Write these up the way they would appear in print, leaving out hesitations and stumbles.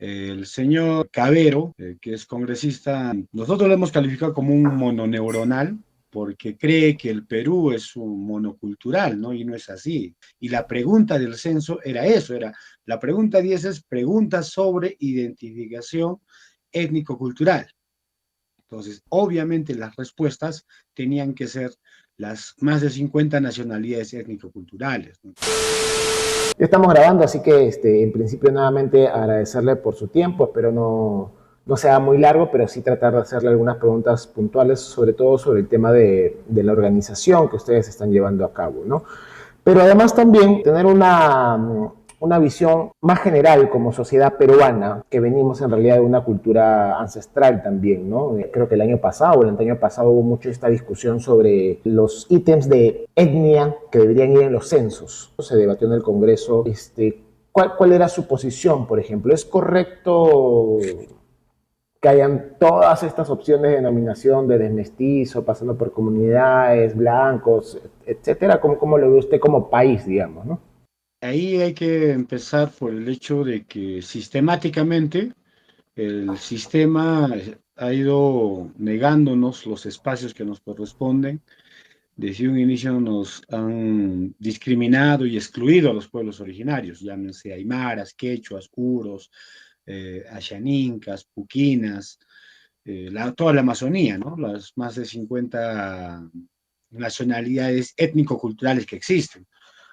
El señor Cabero, que es congresista, nosotros lo hemos calificado como un mononeuronal porque cree que el Perú es un monocultural, ¿no? Y no es así. Y la pregunta del censo era eso, era la pregunta 10 es preguntas sobre identificación étnico-cultural. Entonces, obviamente las respuestas tenían que ser las más de 50 nacionalidades étnico-culturales, ¿no? Ya estamos grabando, así que en principio nuevamente agradecerle por su tiempo, espero no sea muy largo, pero sí tratar de hacerle algunas preguntas puntuales, sobre todo sobre el tema de la organización que ustedes están llevando a cabo, ¿no? Pero además también tener una visión más general como sociedad peruana, que venimos en realidad de una cultura ancestral también, ¿no? Creo que el año pasado o el año pasado hubo mucho esta discusión sobre los ítems de etnia que deberían ir en los censos. Se debatió en el Congreso, ¿cuál era su posición, por ejemplo? ¿Es correcto que hayan todas estas opciones de nominación de desmestizo, pasando por comunidades, blancos, etcétera? ¿Cómo lo ve usted como país, digamos, ¿no? Ahí hay que empezar por el hecho de que sistemáticamente el sistema ha ido negándonos los espacios que nos corresponden. Desde un inicio nos han discriminado y excluido a los pueblos originarios, llámense aymaras, quechuas, curos, axanincas, puquinas, toda la Amazonía, ¿no? Las más de 50 nacionalidades étnico-culturales que existen.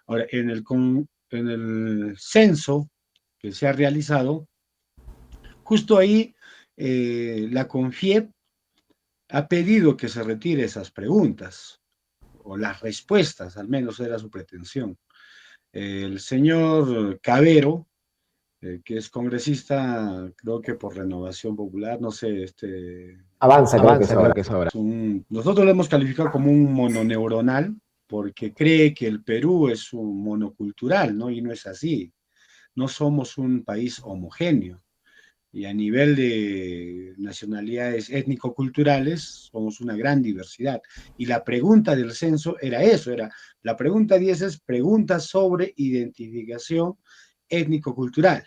Ahora, en el censo que se ha realizado, justo ahí la CONFIEP ha pedido que se retire esas preguntas, o las respuestas, al menos era su pretensión. El señor Cabero, que es congresista, creo que por Renovación Popular, no sé, Avanza, creo que es Avanza, creo ahora. que es ahora. Nosotros lo hemos calificado como un mononeuronal porque cree que el Perú es un monocultural, ¿no? Y no es así. No somos un país homogéneo. Y a nivel de nacionalidades étnico-culturales, somos una gran diversidad. Y la pregunta del censo era eso, era la pregunta 10 es preguntas sobre identificación étnico-cultural.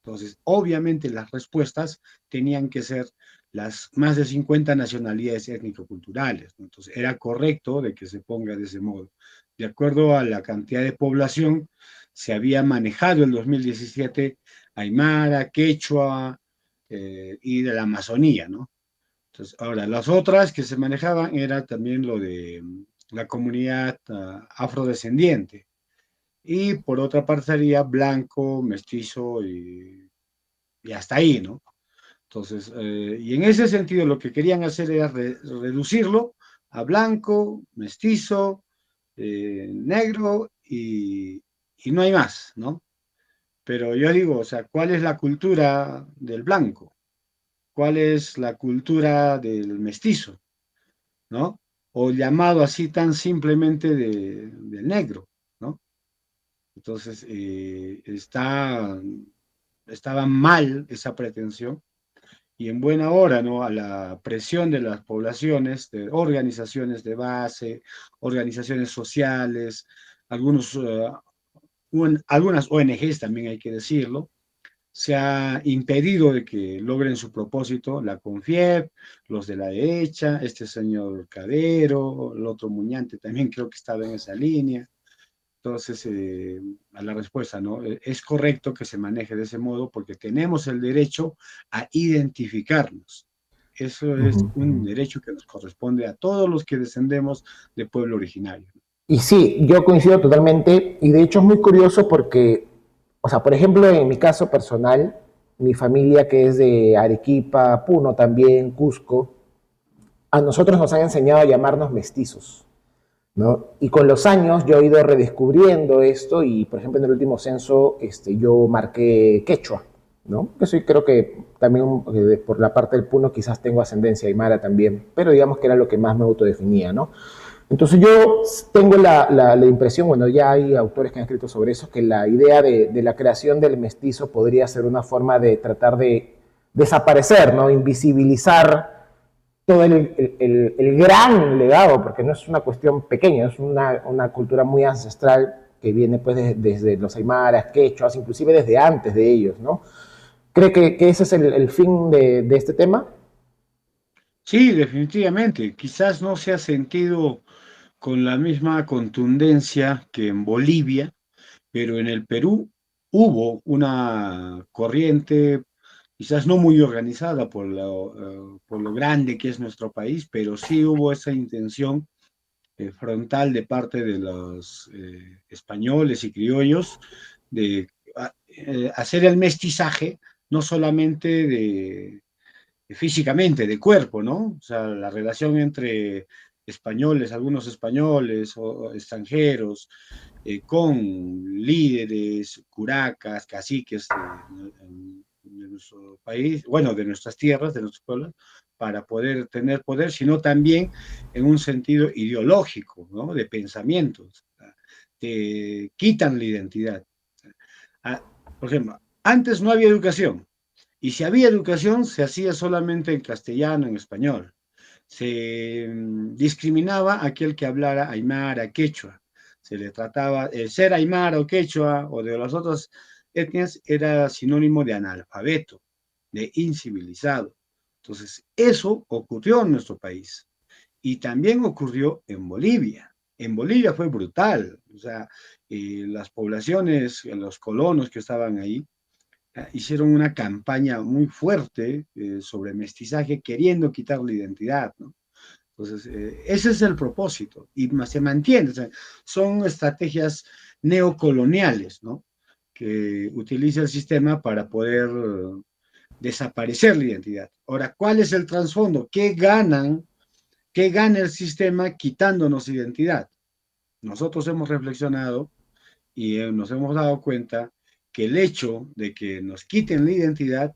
Entonces, obviamente las respuestas tenían que ser las más de 50 nacionalidades étnico-culturales, ¿no? Entonces, era correcto de que se ponga de ese modo. De acuerdo a la cantidad de población, se había manejado el 2017 Aymara, Quechua y de la Amazonía, ¿no? Entonces, ahora, las otras que se manejaban era también lo de la comunidad afrodescendiente. Y por otra parte sería blanco, mestizo y hasta ahí, ¿no? Entonces, y en ese sentido lo que querían hacer era reducirlo a blanco, mestizo, negro y no hay más, ¿no? Pero yo digo, o sea, ¿cuál es la cultura del blanco? ¿Cuál es la cultura del mestizo? ¿No? O llamado así tan simplemente del negro, ¿no? Entonces, estaba mal esa pretensión y en buena hora, ¿no? A la presión de las poblaciones, de organizaciones de base, organizaciones sociales, algunas ONGs también hay que decirlo, se ha impedido de que logren su propósito, la CONFIEP, los de la derecha, este señor Cadero, el otro Muñante también creo que estaba en esa línea. Entonces, a la respuesta, ¿no? Es correcto que se maneje de ese modo porque tenemos el derecho a identificarnos. Eso Uh es -huh, uh un -huh. derecho que nos corresponde a todos los que descendemos de pueblo originario. Y sí, yo coincido totalmente, y de hecho es muy curioso porque, o sea, por ejemplo, en mi caso personal, mi familia que es de Arequipa, Puno también, Cusco, a nosotros nos han enseñado a llamarnos mestizos, ¿no? Y con los años yo he ido redescubriendo esto y, por ejemplo, en el último censo yo marqué quechua, ¿no? Que soy, creo que también por la parte del Puno quizás tengo ascendencia aymara también, pero digamos que era lo que más me autodefinía, ¿no? Entonces yo tengo la impresión, bueno, ya hay autores que han escrito sobre eso, que la idea de la creación del mestizo podría ser una forma de tratar de desaparecer, ¿no? Invisibilizar todo el gran legado, porque no es una cuestión pequeña, es una cultura muy ancestral que viene pues desde los aymaras, quechuas, inclusive desde antes de ellos, ¿no? ¿Cree que ese es el fin de este tema? Sí, definitivamente. Quizás no se ha sentido con la misma contundencia que en Bolivia, pero en el Perú hubo una corriente, quizás no muy organizada por lo grande que es nuestro país, pero sí hubo esa intención frontal de parte de los españoles y criollos de hacer el mestizaje, no solamente físicamente, de cuerpo, ¿no? O sea, la relación entre españoles, algunos españoles o extranjeros, con líderes, curacas, caciques de nuestro país, bueno, de nuestras tierras, de nuestros pueblos, para poder tener poder, sino también en un sentido ideológico, ¿no? De pensamientos. Te quitan la identidad. Ah, por ejemplo, antes no había educación, y si había educación, se hacía solamente en castellano, en español. Se discriminaba a aquel que hablara aymara, quechua. Se le trataba, el ser aymara o quechua o de las otras etnias era sinónimo de analfabeto, de incivilizado. Entonces, eso ocurrió en nuestro país y también ocurrió en Bolivia. En Bolivia fue brutal, o sea, las poblaciones, los colonos que estaban ahí, hicieron una campaña muy fuerte sobre mestizaje, queriendo quitar la identidad, ¿no? Entonces, ese es el propósito y se mantiene. O sea, son estrategias neocoloniales, ¿no? Que utiliza el sistema para poder desaparecer la identidad. Ahora, ¿cuál es el trasfondo? ¿Qué gana el sistema quitándonos identidad? Nosotros hemos reflexionado y nos hemos dado cuenta que el hecho de que nos quiten la identidad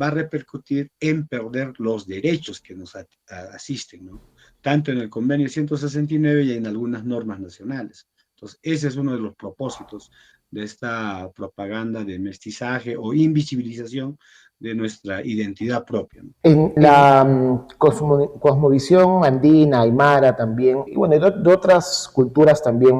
va a repercutir en perder los derechos que nos asisten, ¿no? Tanto en el convenio 169 y en algunas normas nacionales. Entonces, ese es uno de los propósitos de esta propaganda de mestizaje o invisibilización de nuestra identidad propia, ¿no? En la cosmovisión andina, aymara también, y bueno, de otras culturas también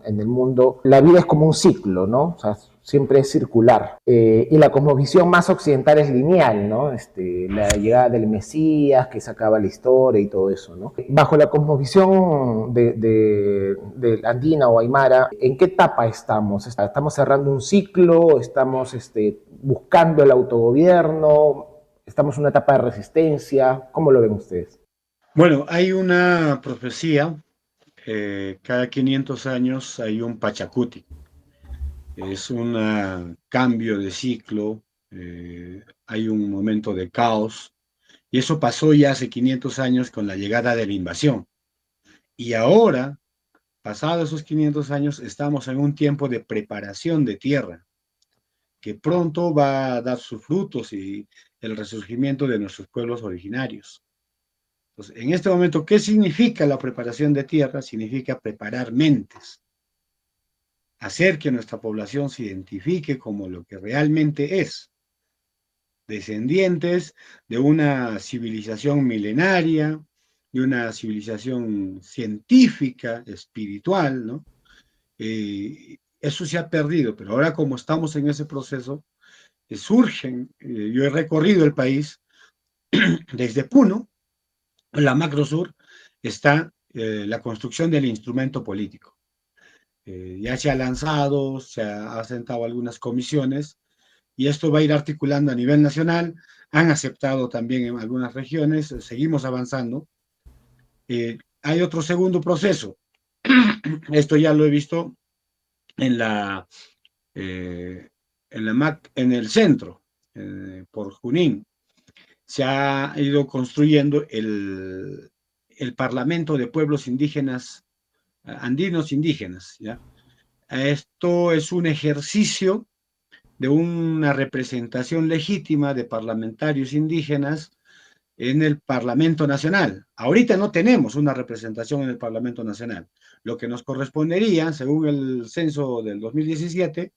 en el mundo, la vida es como un ciclo, ¿no? O sea, siempre es circular. Y la cosmovisión más occidental es lineal, ¿no? La llegada del Mesías, que se acaba la historia y todo eso, ¿no? Bajo la cosmovisión de andina o aymara, ¿en qué etapa estamos? ¿Estamos cerrando un ciclo? ¿Estamos buscando el autogobierno? ¿Estamos en una etapa de resistencia? ¿Cómo lo ven ustedes? Bueno, hay una profecía, cada 500 años hay un Pachacuti, es un cambio de ciclo, hay un momento de caos, y eso pasó ya hace 500 años con la llegada de la invasión. Y ahora, pasados esos 500 años, estamos en un tiempo de preparación de tierra, que pronto va a dar sus frutos y el resurgimiento de nuestros pueblos originarios. Entonces, en este momento, ¿qué significa la preparación de tierra? Significa preparar mentes, hacer que nuestra población se identifique como lo que realmente es, descendientes de una civilización milenaria, de una civilización científica, espiritual, ¿no? Eso se ha perdido, pero ahora como estamos en ese proceso, surgen, yo he recorrido el país desde Puno, la Macro Sur, está la construcción del instrumento político. Ya se ha lanzado, se ha sentado algunas comisiones y esto va a ir articulando a nivel nacional. Han aceptado también en algunas regiones, seguimos avanzando. Hay otro segundo proceso. Esto ya lo he visto en eh, en el centro, por Junín. Se ha ido construyendo el Parlamento de Pueblos Indígenas, andinos indígenas, ¿ya? Esto es un ejercicio de una representación legítima de parlamentarios indígenas en el Parlamento Nacional. Ahorita no tenemos una representación en el Parlamento Nacional. Lo que nos correspondería, según el censo del 2017,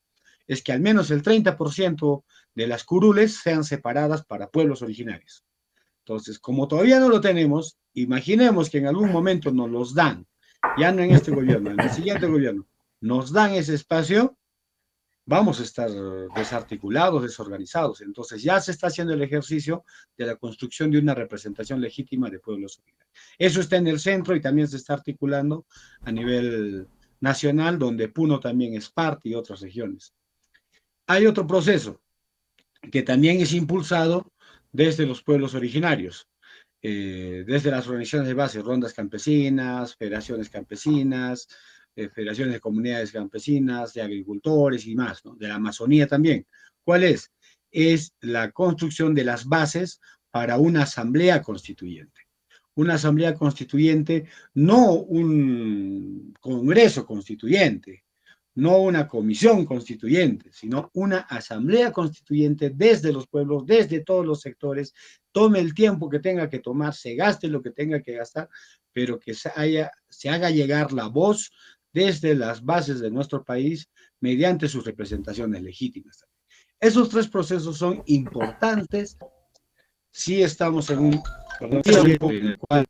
es que al menos el 30% de las curules sean separadas para pueblos originarios. Entonces, como todavía no lo tenemos, imaginemos que en algún momento nos los dan, ya no en este gobierno, en el siguiente gobierno, nos dan ese espacio, vamos a estar desarticulados, desorganizados. Entonces ya se está haciendo el ejercicio de la construcción de una representación legítima de pueblos originarios. Eso está en el centro y también se está articulando a nivel nacional, donde Puno también es parte y otras regiones. Hay otro proceso que también es impulsado desde los pueblos originarios, desde las organizaciones de base, rondas campesinas, federaciones campesinas, federaciones de comunidades campesinas, de agricultores y más, ¿no? De la Amazonía también. ¿Cuál es? Es la construcción de las bases para una asamblea constituyente. Una asamblea constituyente, no un congreso constituyente, no una comisión constituyente, sino una asamblea constituyente desde los pueblos, desde todos los sectores, tome el tiempo que tenga que tomar, se gaste lo que tenga que gastar, pero que se haga llegar la voz desde las bases de nuestro país mediante sus representaciones legítimas. Esos tres procesos son importantes si estamos en un tiempo en el cual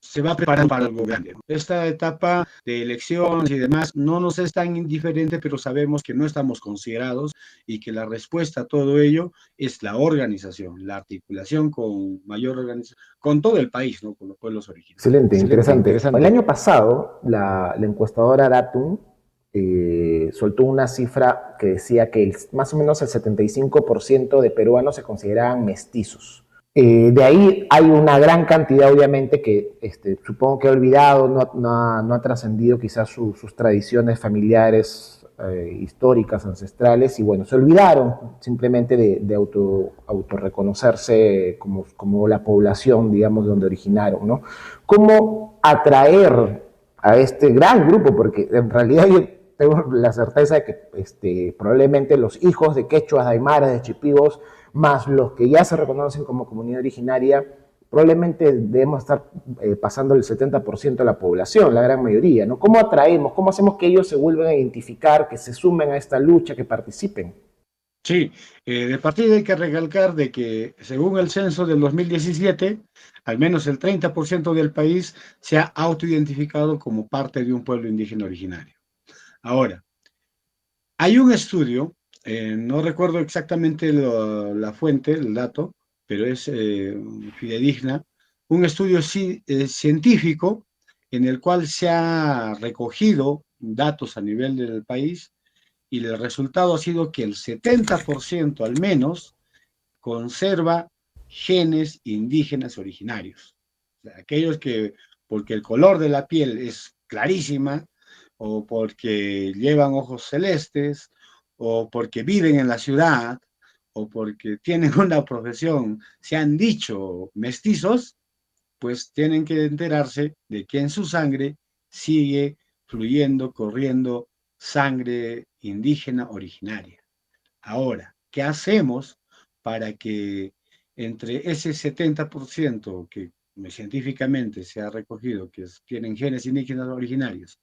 se va preparando para algo grande. Esta etapa de elecciones y demás no nos es tan indiferente, pero sabemos que no estamos considerados y que la respuesta a todo ello es la organización, la articulación con mayor organización, con todo el país, ¿no? Con los pueblos originarios. Excelente, Excelente, interesante. El interesante. año pasado, la encuestadora Datum soltó una cifra que decía que más o menos el 75% de peruanos se consideraban mestizos. De ahí hay una gran cantidad, obviamente, que supongo que ha olvidado, no ha trascendido quizás sus tradiciones familiares, históricas, ancestrales, y bueno, se olvidaron simplemente de autorreconocerse como la población, digamos, de donde originaron, ¿no? ¿Cómo atraer a este gran grupo? Porque en realidad yo tengo la certeza de que probablemente los hijos de quechuas, de aymaras, de chipivos, más los que ya se reconocen como comunidad originaria, probablemente debemos estar pasando el 70% de la población, la gran mayoría, ¿no? ¿Cómo atraemos, cómo hacemos que ellos se vuelvan a identificar, que se sumen a esta lucha, que participen? Sí, de partida hay que recalcar de que según el censo del 2017, al menos el 30% del país se ha autoidentificado como parte de un pueblo indígena originario. Ahora, hay un estudio, no recuerdo exactamente la fuente, el dato, pero es fidedigna, un estudio científico en el cual se ha recogido datos a nivel del país y el resultado ha sido que el 70% al menos conserva genes indígenas originarios. O sea, aquellos que, porque el color de la piel es clarísima, o porque llevan ojos celestes, o porque viven en la ciudad, o porque tienen una profesión, se han dicho mestizos, pues tienen que enterarse de que en su sangre sigue fluyendo, corriendo sangre indígena originaria. Ahora, ¿qué hacemos para que entre ese 70% que científicamente se ha recogido, que tienen genes indígenas originarios,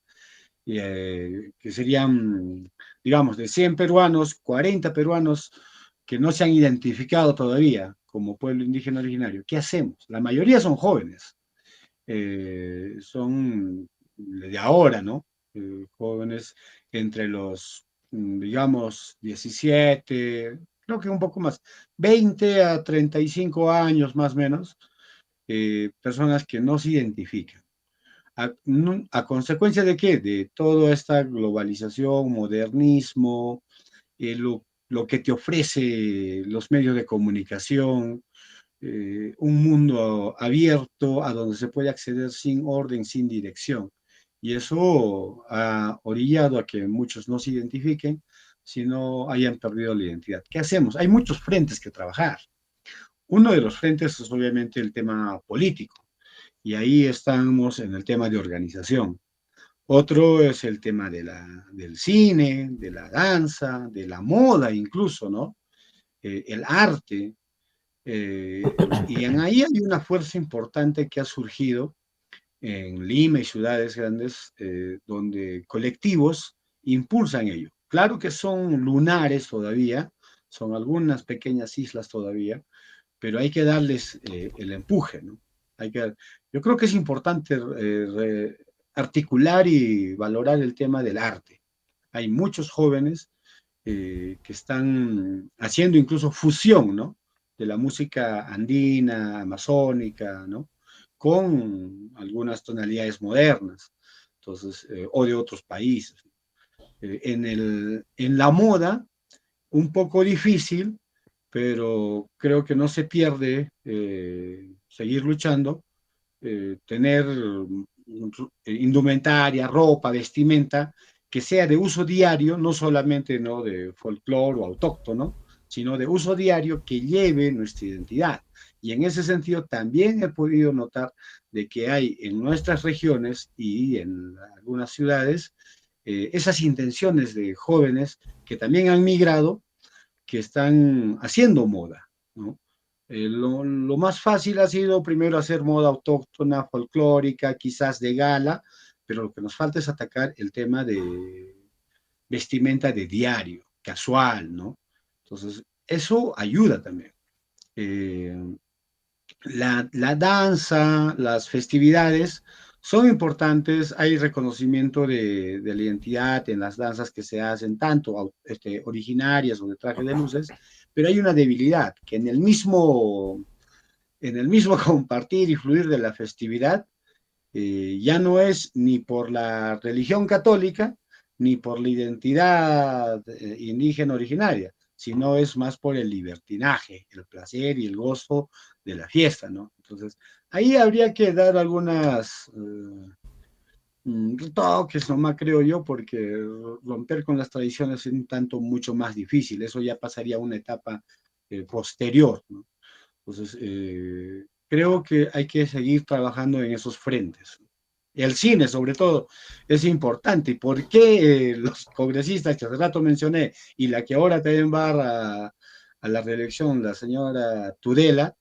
que serían, digamos, de 100 peruanos, 40 peruanos que no se han identificado todavía como pueblo indígena originario? ¿Qué hacemos? La mayoría son jóvenes, son de ahora, ¿no? Jóvenes entre los, digamos, 17, creo que un poco más, 20 a 35 años más o menos, personas que no se identifican. ¿A consecuencia de qué? De toda esta globalización, modernismo, lo que te ofrece los medios de comunicación, un mundo abierto a donde se puede acceder sin orden, sin dirección. Y eso ha orillado a que muchos no se identifiquen, sino hayan perdido la identidad. ¿Qué hacemos? Hay muchos frentes que trabajar. Uno de los frentes es obviamente el tema político, y ahí estamos en el tema de organización. Otro es el tema del cine, de la danza, de la moda incluso, ¿no? El arte, y en ahí hay una fuerza importante que ha surgido en Lima y ciudades grandes, donde colectivos impulsan ello. Claro que son lunares todavía, son algunas pequeñas islas todavía, pero hay que darles el empuje, ¿no? Yo creo que es importante articular y valorar el tema del arte. Hay muchos jóvenes que están haciendo incluso fusión, ¿no? De la música andina, amazónica, ¿no? Con algunas tonalidades modernas, entonces, o de otros países. En la moda, un poco difícil, pero creo que no se pierde seguir luchando, tener indumentaria, ropa, vestimenta, que sea de uso diario, no solamente ¿no? de folclore o autóctono, sino de uso diario que lleve nuestra identidad. Y en ese sentido también he podido notar de que hay en nuestras regiones y en algunas ciudades esas intenciones de jóvenes que también han migrado, que están haciendo moda, ¿no? Lo más fácil ha sido primero hacer moda autóctona, folclórica, quizás de gala, pero lo que nos falta es atacar el tema de vestimenta de diario, casual, ¿no? Entonces, eso ayuda también. Eh, la danza, las festividades son importantes, hay reconocimiento de la identidad en las danzas que se hacen, tanto originarias o de traje de luces, pero hay una debilidad, que en el mismo compartir y fluir de la festividad, ya no es ni por la religión católica, ni por la identidad indígena originaria, sino es más por el libertinaje, el placer y el gozo de la fiesta, ¿no? Entonces, ahí habría que dar algunas toques nomás, creo yo, porque romper con las tradiciones es un tanto mucho más difícil, eso ya pasaría a una etapa posterior, ¿no? Entonces, creo que hay que seguir trabajando en esos frentes. El cine, sobre todo, es importante. ¿Y por qué los congresistas que hace rato mencioné y la que ahora también va a la reelección, la señora Tudela,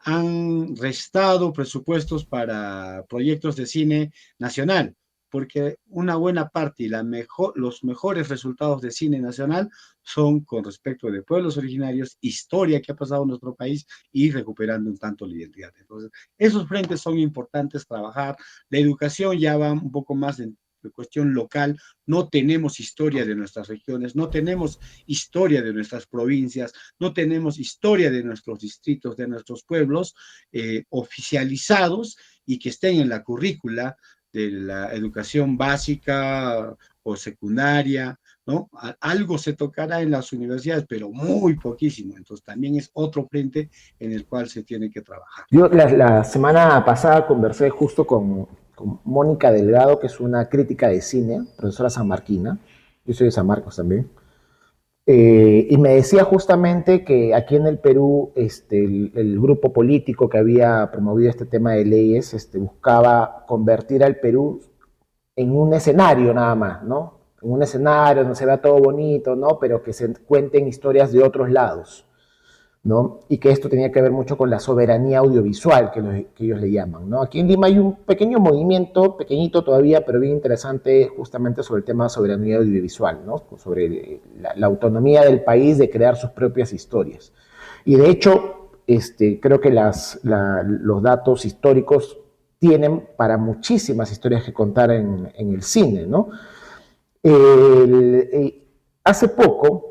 han restado presupuestos para proyectos de cine nacional? Porque una buena parte y los mejores resultados de cine nacional son con respecto de pueblos originarios, historia que ha pasado en nuestro país y recuperando un tanto la identidad. Entonces, esos frentes son importantes trabajar. La educación ya va un poco más de cuestión local, no tenemos historia de nuestras regiones, no tenemos historia de nuestras provincias, no tenemos historia de nuestros distritos, de nuestros pueblos oficializados y que estén en la currícula de la educación básica o secundaria, ¿no? Algo se tocará en las universidades, pero muy poquísimo. Entonces también es otro frente en el cual se tiene que trabajar. Yo la semana pasada conversé justo con Mónica Delgado, que es una crítica de cine, profesora sanmarquina. Yo soy de San Marcos también. Y me decía justamente que aquí en el Perú el grupo político que había promovido este tema de leyes buscaba convertir al Perú en un escenario nada más, ¿no? En un escenario donde se vea todo bonito, ¿no? Pero que se cuenten historias de otros lados, ¿no? Y que esto tenía que ver mucho con la soberanía audiovisual, que ellos le llaman, ¿no? Aquí en Lima hay un pequeño movimiento, pequeñito todavía, pero bien interesante, justamente sobre el tema de soberanía audiovisual, ¿no? Sobre la autonomía del país de crear sus propias historias. Y de hecho, creo que los datos históricos tienen para muchísimas historias que contar en el cine, ¿no? Hace poco,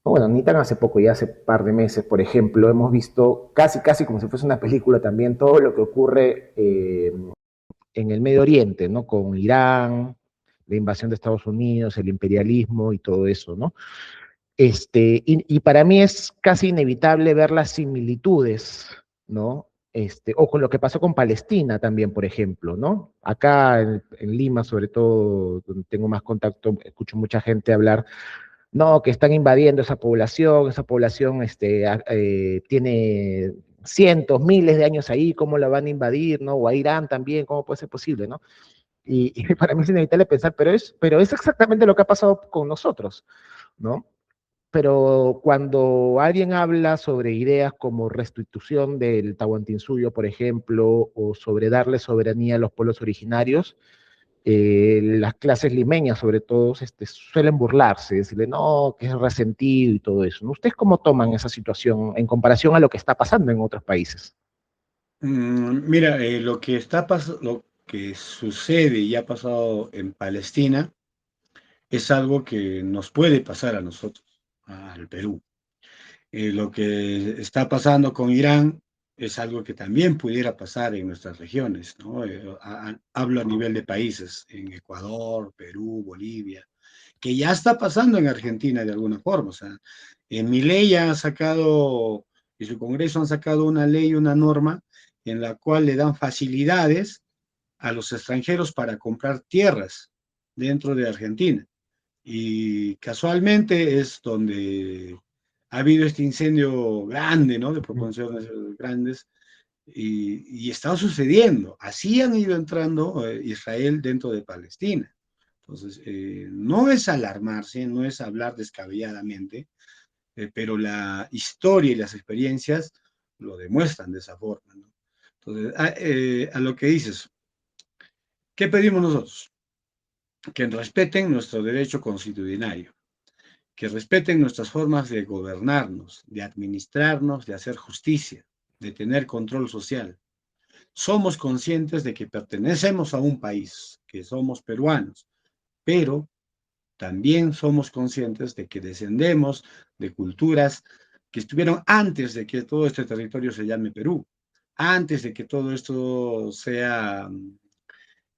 bueno, ni tan hace poco, ya hace un par de meses, por ejemplo, hemos visto casi, casi como si fuese una película también todo lo que ocurre en el Medio Oriente, ¿no? Con Irán, la invasión de Estados Unidos, el imperialismo y todo eso, ¿no? Y para mí es casi inevitable ver las similitudes, ¿no? O con lo que pasó con Palestina también, por ejemplo, ¿no? Acá en Lima, sobre todo, donde tengo más contacto, escucho mucha gente hablar, no, que están invadiendo esa población tiene cientos, miles de años ahí, ¿cómo la van a invadir, no? O a Irán también, ¿cómo puede ser posible, no? Y para mí es inevitable pensar, pero es exactamente lo que ha pasado con nosotros, ¿no? Pero cuando alguien habla sobre ideas como restitución del Tahuantinsuyo, por ejemplo, o sobre darle soberanía a los pueblos originarios, las clases limeñas, sobre todo, suelen burlarse, decirle, no, que es resentido y todo eso, ¿no? ¿Ustedes cómo toman esa situación en comparación a lo que está pasando en otros países? Mira, lo que sucede y ha pasado en Palestina es algo que nos puede pasar a nosotros. al Perú. Lo que está pasando con Irán es algo que también pudiera pasar en nuestras regiones, ¿no? Hablo a nivel de países, en Ecuador, Perú, Bolivia, que ya está pasando en Argentina de alguna forma. O sea, Milei ha sacado, y su Congreso han sacado una ley, una norma, en la cual le dan facilidades a los extranjeros para comprar tierras dentro de Argentina. Y casualmente es donde ha habido este incendio grande, ¿no? De proporciones grandes, y está sucediendo. Así han ido entrando Israel dentro de Palestina. Entonces, no es alarmarse, no es hablar descabelladamente, pero la historia y las experiencias lo demuestran de esa forma, ¿no? Entonces, a lo que dices, ¿qué pedimos nosotros? Que respeten nuestro derecho constitucionario, que respeten nuestras formas de gobernarnos, de administrarnos, de hacer justicia, de tener control social. Somos conscientes de que pertenecemos a un país, que somos peruanos, pero también somos conscientes de que descendemos de culturas que estuvieron antes de que todo este territorio se llame Perú, antes de que todo esto sea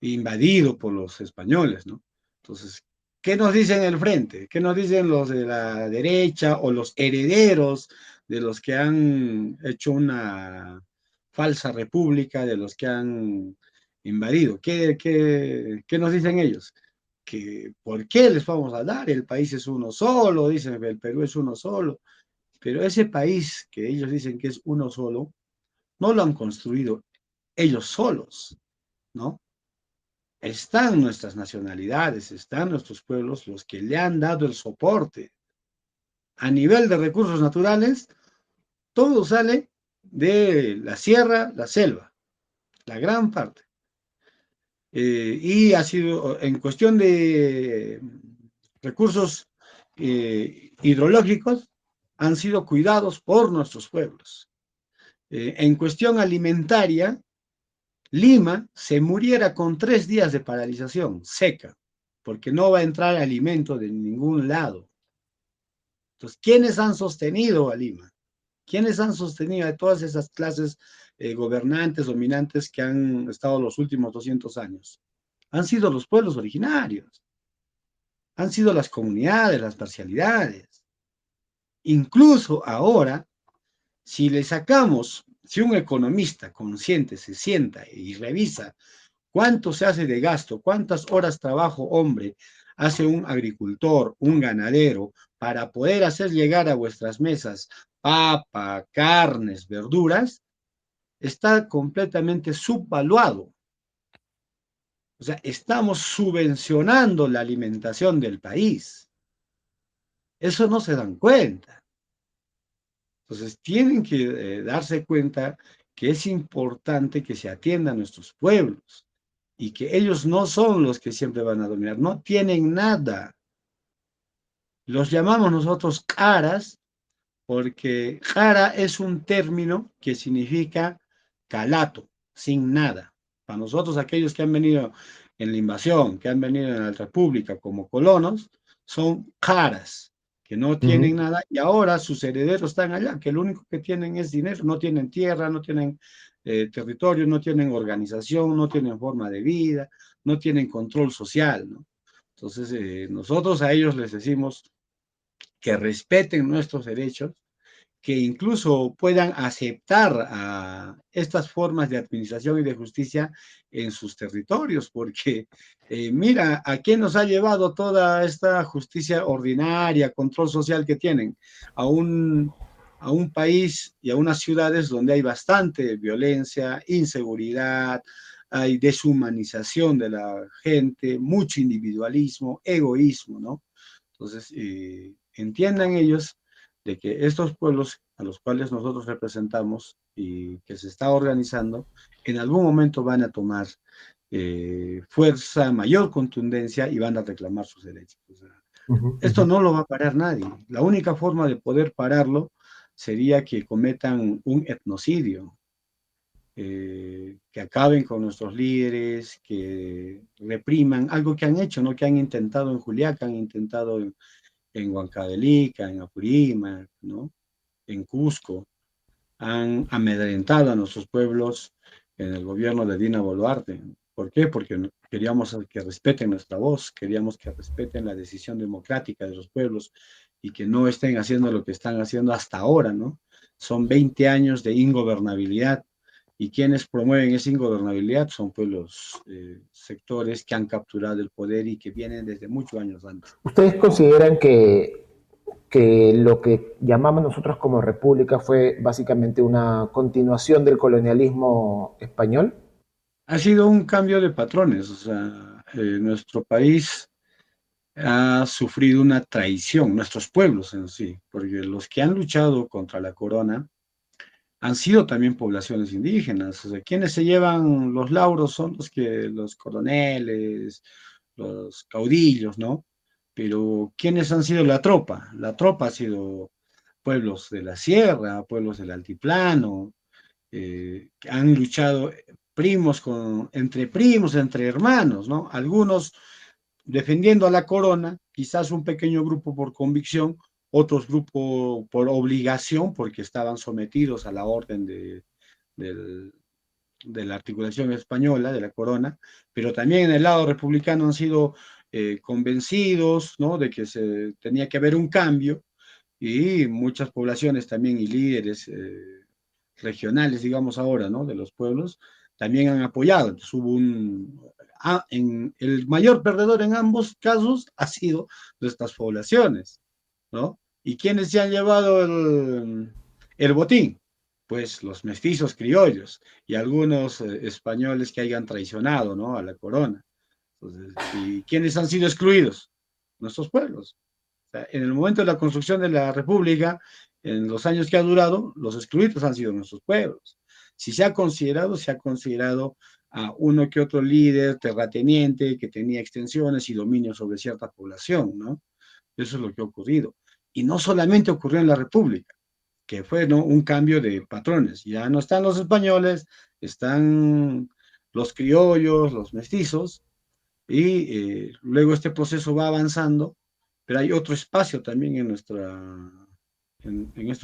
invadido por los españoles, ¿no? Entonces, ¿qué nos dicen el frente? ¿Qué nos dicen los de la derecha o los herederos de los que han hecho una falsa república, de los que han invadido? ¿Qué nos dicen ellos? Que ¿por qué les vamos a dar? El país es uno solo, dicen, el Perú es uno solo, pero ese país que ellos dicen que es uno solo, no lo han construido ellos solos, ¿no? Están nuestras nacionalidades, están nuestros pueblos los que le han dado el soporte. A nivel de recursos naturales, todo sale de la sierra, la selva, la gran parte. Y ha sido, en cuestión de recursos hidrológicos, han sido cuidados por nuestros pueblos. En cuestión alimentaria, Lima se muriera con 3 días de paralización seca, porque no va a entrar alimento de ningún lado. Entonces, ¿quiénes han sostenido a Lima? ¿Quiénes han sostenido a todas esas clases gobernantes, dominantes que han estado los últimos 200 años? Han sido los pueblos originarios, han sido las comunidades, las parcialidades. Incluso ahora, si un economista consciente se sienta y revisa cuánto se hace de gasto, cuántas horas trabajo, hombre, hace un agricultor, un ganadero, para poder hacer llegar a vuestras mesas papa, carnes, verduras, está completamente subvaluado. O sea, estamos subvencionando la alimentación del país. Eso no se dan cuenta. Entonces, tienen que darse cuenta que es importante que se atienda a nuestros pueblos y que ellos no son los que siempre van a dominar, no tienen nada. Los llamamos nosotros caras porque jara es un término que significa calato, sin nada. Para nosotros, aquellos que han venido en la invasión, que han venido en la República como colonos, son jaras, que no Uh -huh. tienen nada y ahora sus herederos están allá, que lo único que tienen es dinero, no tienen tierra, no tienen territorio, no tienen organización, no tienen forma de vida, no tienen control social, ¿no? Entonces, nosotros a ellos les decimos que respeten nuestros derechos, que incluso puedan aceptar a estas formas de administración y de justicia en sus territorios, porque mira, ¿a qué nos ha llevado toda esta justicia ordinaria, control social que tienen? A a un país y a unas ciudades donde hay bastante violencia, inseguridad, hay deshumanización de la gente, mucho individualismo, egoísmo, ¿no? Entonces, entiendan ellos de que estos pueblos a los cuales nosotros representamos y que se está organizando, en algún momento van a tomar fuerza, mayor contundencia y van a reclamar sus derechos. O sea, Uh -huh, uh esto -huh. no lo va a parar nadie. La única forma de poder pararlo sería que cometan un etnocidio, que acaben con nuestros líderes, que repriman algo que han hecho, ¿no? Que han intentado en Juliaca, han intentado en Huancavelica, en Apurímac, ¿no? En Cusco, han amedrentado a nuestros pueblos en el gobierno de Dina Boluarte. ¿Por qué? Porque queríamos que respeten nuestra voz, queríamos que respeten la decisión democrática de los pueblos y que no estén haciendo lo que están haciendo hasta ahora, ¿no? Son 20 años de ingobernabilidad y quienes promueven esa ingobernabilidad son pues los sectores que han capturado el poder y que vienen desde muchos años antes. ¿Ustedes consideran que lo que llamamos nosotros como república fue básicamente una continuación del colonialismo español? Ha sido un cambio de patrones, o sea, nuestro país ha sufrido una traición, nuestros pueblos en sí, porque los que han luchado contra la corona han sido también poblaciones indígenas. O sea, quienes se llevan los lauros son los coroneles, los caudillos, ¿no? Pero ¿quiénes han sido la tropa? La tropa ha sido pueblos de la sierra, pueblos del altiplano, que han luchado primos, entre hermanos, ¿no? Algunos defendiendo a la corona, quizás un pequeño grupo por convicción, otros grupos por obligación, porque estaban sometidos a la orden del, de la articulación española, de la corona, pero también en el lado republicano han sido convencidos, ¿no?, de que se tenía que haber un cambio y muchas poblaciones también y líderes regionales, digamos ahora, ¿no?, de los pueblos, también han apoyado. Entonces hubo el mayor perdedor en ambos casos ha sido nuestras poblaciones, ¿no? ¿Y quiénes se han llevado el botín? Pues los mestizos criollos y algunos españoles que hayan traicionado, ¿no?, a la corona. Entonces, ¿y quiénes han sido excluidos? Nuestros pueblos. O sea, en el momento de la construcción de la República, en los años que ha durado, los excluidos han sido nuestros pueblos. Si se ha considerado a uno que otro líder terrateniente que tenía extensiones y dominio sobre cierta población, ¿no? Eso es lo que ha ocurrido. Y no solamente ocurrió en la República, que fue, ¿no?, un cambio de patrones. Ya no están los españoles, están los criollos, los mestizos, y luego este proceso va avanzando, pero hay otro espacio también en estos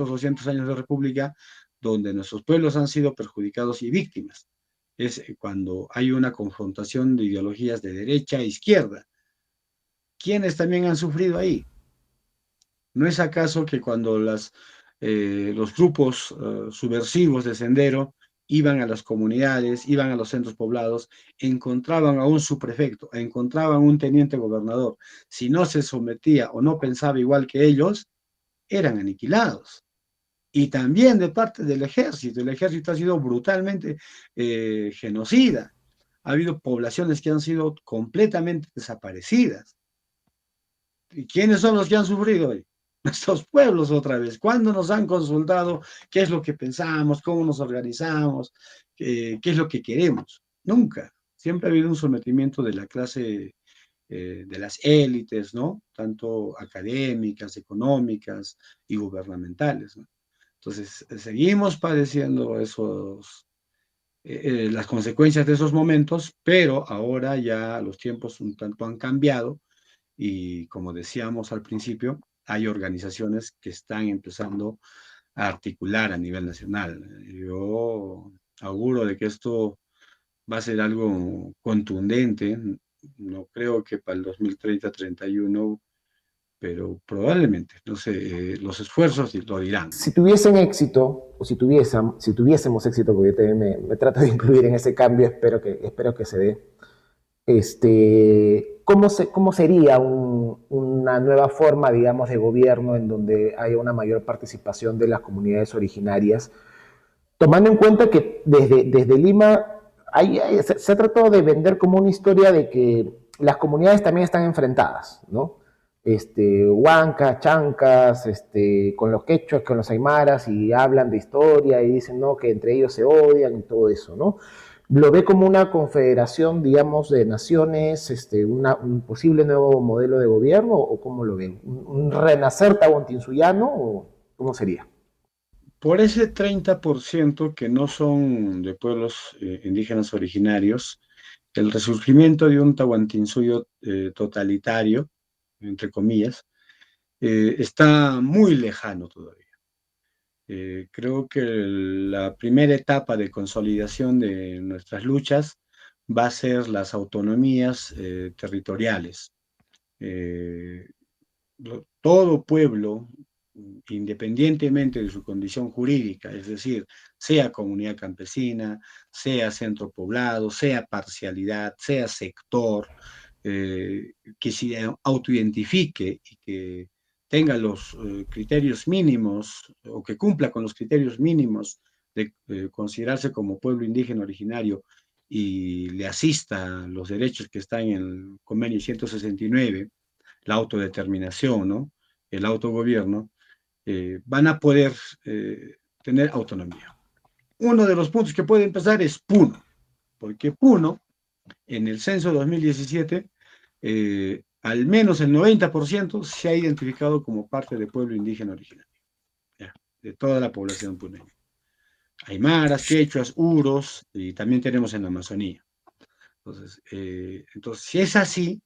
200 años de República donde nuestros pueblos han sido perjudicados y víctimas. Es cuando hay una confrontación de ideologías de derecha e izquierda. ¿Quiénes también han sufrido ahí? ¿No es acaso que cuando los grupos subversivos de Sendero iban a las comunidades, iban a los centros poblados, encontraban a un subprefecto, encontraban un teniente gobernador? Si no se sometía o no pensaba igual que ellos, eran aniquilados. Y también de parte del ejército. El ejército ha sido brutalmente genocida. Ha habido poblaciones que han sido completamente desaparecidas. ¿Y quiénes son los que han sufrido hoy? Nuestros pueblos otra vez. ¿Cuándo nos han consultado qué es lo que pensamos, cómo nos organizamos, qué es lo que queremos? Nunca. Siempre ha habido un sometimiento de la clase, de las élites, ¿no? Tanto académicas, económicas y gubernamentales, ¿no? Entonces, seguimos padeciendo las consecuencias de esos momentos, pero ahora ya los tiempos un tanto han cambiado y como decíamos al principio, hay organizaciones que están empezando a articular a nivel nacional. Yo auguro de que esto va a ser algo contundente. No creo que para el 2030-31, pero probablemente, no sé, los esfuerzos lo dirán, Si ¿no? tuviesen éxito, o si tuviésemos éxito, porque yo también me trato de incluir en ese cambio, espero que se dé, ¿cómo sería una nueva forma, digamos, de gobierno en donde haya una mayor participación de las comunidades originarias? Tomando en cuenta que desde Lima se ha tratado de vender como una historia de que las comunidades también están enfrentadas, ¿no? Huancas, chancas, con los quechuas, con los aymaras, y hablan de historia y dicen, no, que entre ellos se odian y todo eso, ¿no? Lo ve como una confederación, digamos, de naciones, un posible nuevo modelo de gobierno, o cómo lo ven, un renacer tahuantinsuyano, o cómo sería. Por ese 30% que no son de pueblos indígenas originarios, el resurgimiento de un Tahuantinsuyo totalitario, entre comillas, está muy lejano todavía. Creo que la primera etapa de consolidación de nuestras luchas va a ser las autonomías territoriales. Eh, Todo pueblo, independientemente de su condición jurídica, es decir, sea comunidad campesina, sea centro poblado, sea parcialidad, sea sector, que se autoidentifique y que tenga los criterios mínimos o que cumpla con los criterios mínimos de considerarse como pueblo indígena originario y le asista los derechos que están en el convenio 169, la autodeterminación, ¿no? El autogobierno, van a poder tener autonomía. Uno de los puntos que puede empezar es Puno, porque Puno, en el censo de 2017, al menos el 90% se ha identificado como parte del pueblo indígena originario, ¿ya? De toda la población puneña. Aymaras, quechuas, uros, y también tenemos en la Amazonía. Entonces, si es así,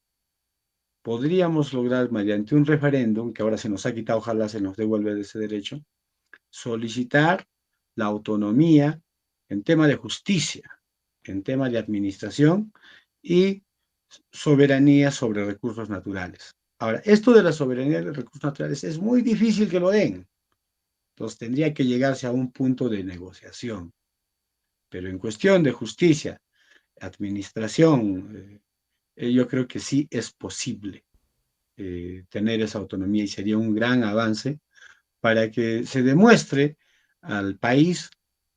podríamos lograr mediante un referéndum, que ahora se nos ha quitado, ojalá se nos devuelva ese derecho, solicitar la autonomía en tema de justicia, en tema de administración y soberanía sobre recursos naturales. Ahora, esto de la soberanía de recursos naturales es muy difícil que lo den, entonces tendría que llegarse a un punto de negociación, pero en cuestión de justicia, administración, yo creo que sí es posible tener esa autonomía y sería un gran avance para que se demuestre al país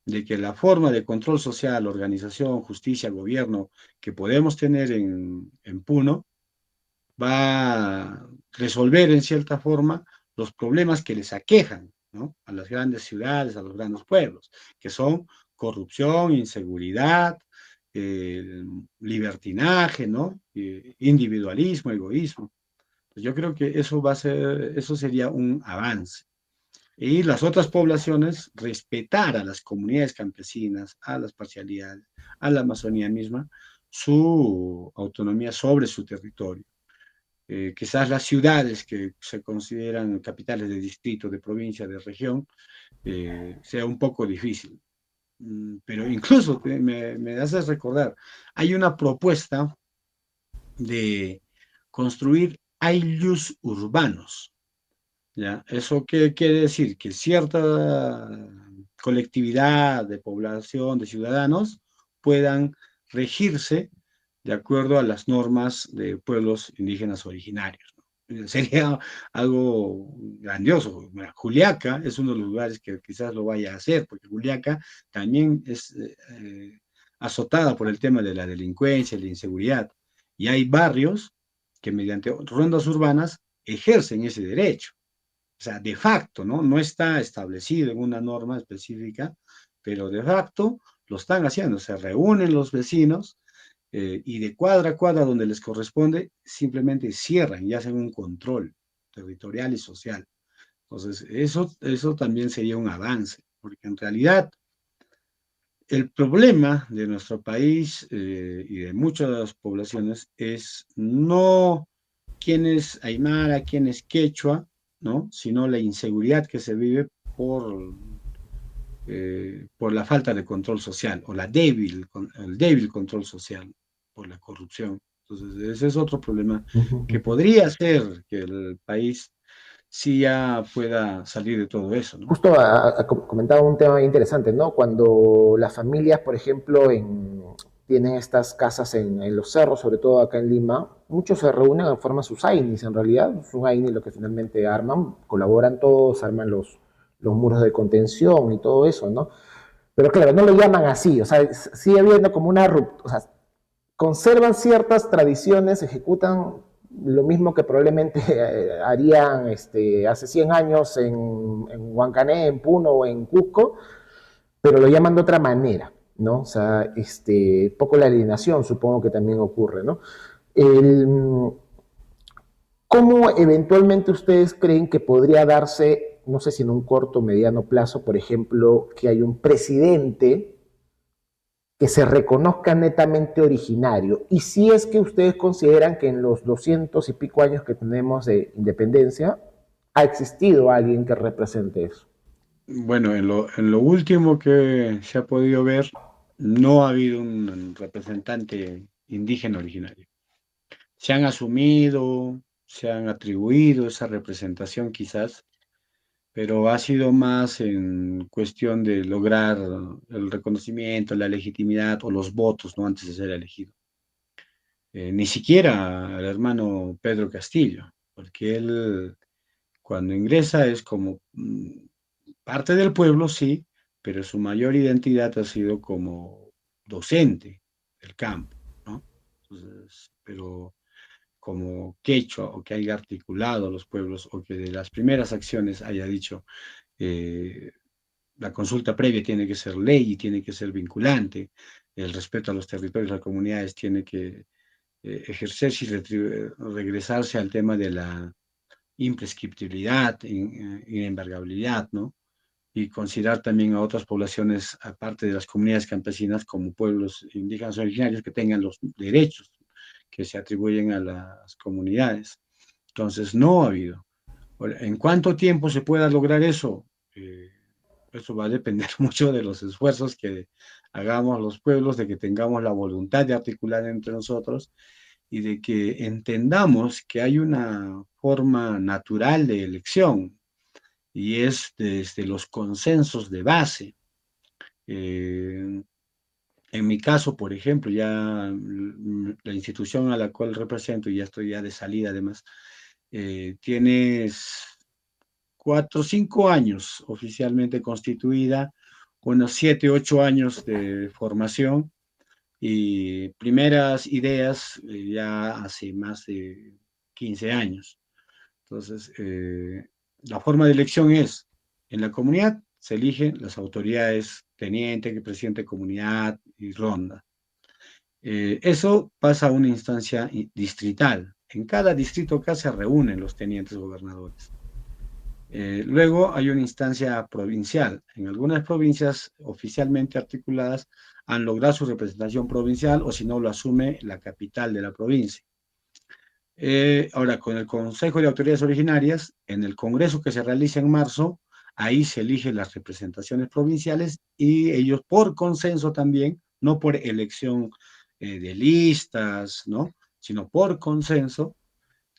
de que la forma de control social, organización, justicia, gobierno que podemos tener en Puno va a resolver en cierta forma los problemas que les aquejan, ¿no? A las grandes ciudades, a los grandes pueblos, que son corrupción, inseguridad, libertinaje, ¿no? Individualismo, egoísmo. Pues yo creo que eso va a ser, eso sería un avance. Y las otras poblaciones respetar a las comunidades campesinas, a las parcialidades, a la Amazonía misma, su autonomía sobre su territorio. Quizás las ciudades que se consideran capitales de distrito, de provincia, de región, sea un poco difícil. Pero incluso me hace recordar, hay una propuesta de construir aylus urbanos. ¿Ya? ¿Eso qué quiere decir? Que cierta colectividad de población, de ciudadanos, puedan regirse de acuerdo a las normas de pueblos indígenas originarios, ¿no? Sería algo grandioso. Mira, Juliaca es uno de los lugares que quizás lo vaya a hacer, porque Juliaca también es azotada por el tema de la delincuencia y la inseguridad. Y hay barrios que mediante rondas urbanas ejercen ese derecho. O sea, de facto, ¿no? No está establecido en una norma específica, pero de facto lo están haciendo. Se reúnen los vecinos y de cuadra a cuadra donde les corresponde, simplemente cierran y hacen un control territorial y social. Entonces, eso también sería un avance, porque en realidad el problema de nuestro país y de muchas poblaciones es no quién es Aymara, quién es Quechua, ¿no? Sino la inseguridad que se vive por la falta de control social o el débil control social por la corrupción. Entonces, ese es otro problema Uh -huh, que uh -huh. podría hacer que el país sí ya pueda salir de todo eso, ¿no? Justo comentaba un tema interesante, ¿no? Cuando las familias, por ejemplo, tienen estas casas en los cerros, sobre todo acá en Lima, muchos se reúnen, forman sus AINIs en realidad, es un AINI lo que finalmente arman, colaboran todos, arman los muros de contención y todo eso, ¿no? Pero claro, no lo llaman así, o sea, sigue habiendo como una ruptura, o sea, conservan ciertas tradiciones, ejecutan lo mismo que probablemente harían hace 100 años en Huancané, en Puno o en Cusco, pero lo llaman de otra manera, ¿no? O sea, poco la alienación supongo que también ocurre, ¿no? El, ¿Cómo eventualmente ustedes creen que podría darse, no sé si en un corto o mediano plazo, por ejemplo, que hay un presidente que se reconozca netamente originario? Y si es que ustedes consideran que en los 200 y pico años que tenemos de independencia, ha existido alguien que represente eso. Bueno, en lo último que se ha podido ver, no ha habido un representante indígena originario. Se han asumido, se han atribuido esa representación quizás, pero ha sido más en cuestión de lograr el reconocimiento, la legitimidad o los votos, ¿no? Antes de ser elegido. Ni siquiera al hermano Pedro Castillo, porque él cuando ingresa es como parte del pueblo, sí, pero su mayor identidad ha sido como docente del campo, ¿no? Entonces, pero como quechua o que haya articulado los pueblos o que de las primeras acciones haya dicho eh, la consulta previa tiene que ser ley y tiene que ser vinculante, el respeto a los territorios, a las comunidades tiene que ejercerse y regresarse al tema de la imprescriptibilidad, inembargabilidad, ¿no? Y considerar también a otras poblaciones, aparte de las comunidades campesinas, como pueblos indígenas originarios que tengan los derechos que se atribuyen a las comunidades. Entonces, no ha habido. ¿En cuánto tiempo se pueda lograr eso? Eso va a depender mucho de los esfuerzos que hagamos los pueblos, de que tengamos la voluntad de articular entre nosotros y de que entendamos que hay una forma natural de elección y es desde los consensos de base. Eh, en mi caso, por ejemplo, ya la institución a la cual represento, y ya estoy ya de salida además, tiene 4 o 5 años oficialmente constituida, unos 7 u 8 años de formación y primeras ideas ya hace más de 15 años. Entonces, la forma de elección es, en la comunidad se eligen las autoridades, teniente, presidente de comunidad y ronda. Eso pasa a una instancia distrital. En cada distrito acá se reúnen los tenientes gobernadores. Luego hay una instancia provincial. En algunas provincias oficialmente articuladas han logrado su representación provincial o si no lo asume la capital de la provincia. Ahora, con el Consejo de Autoridades Originarias, en el Congreso que se realiza en marzo, ahí se eligen las representaciones provinciales y ellos por consenso también, no por elección de listas, ¿no? Sino por consenso,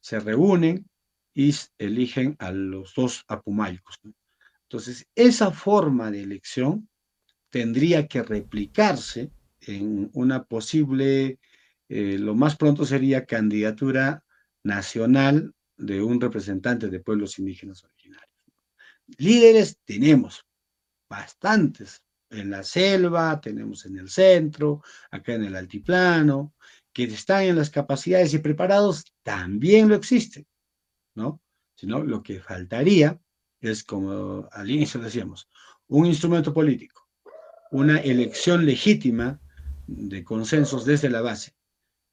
se reúnen y eligen a los dos apumaycos, ¿no? Entonces, esa forma de elección tendría que replicarse en una posible, lo más pronto sería candidatura nacional de un representante de pueblos indígenas originarios. Líderes tenemos bastantes, en la selva, tenemos en el centro, acá en el altiplano, que están en las capacidades y preparados, también lo existen, ¿no? Sino lo que faltaría es, como al inicio decíamos, un instrumento político, una elección legítima de consensos desde la base.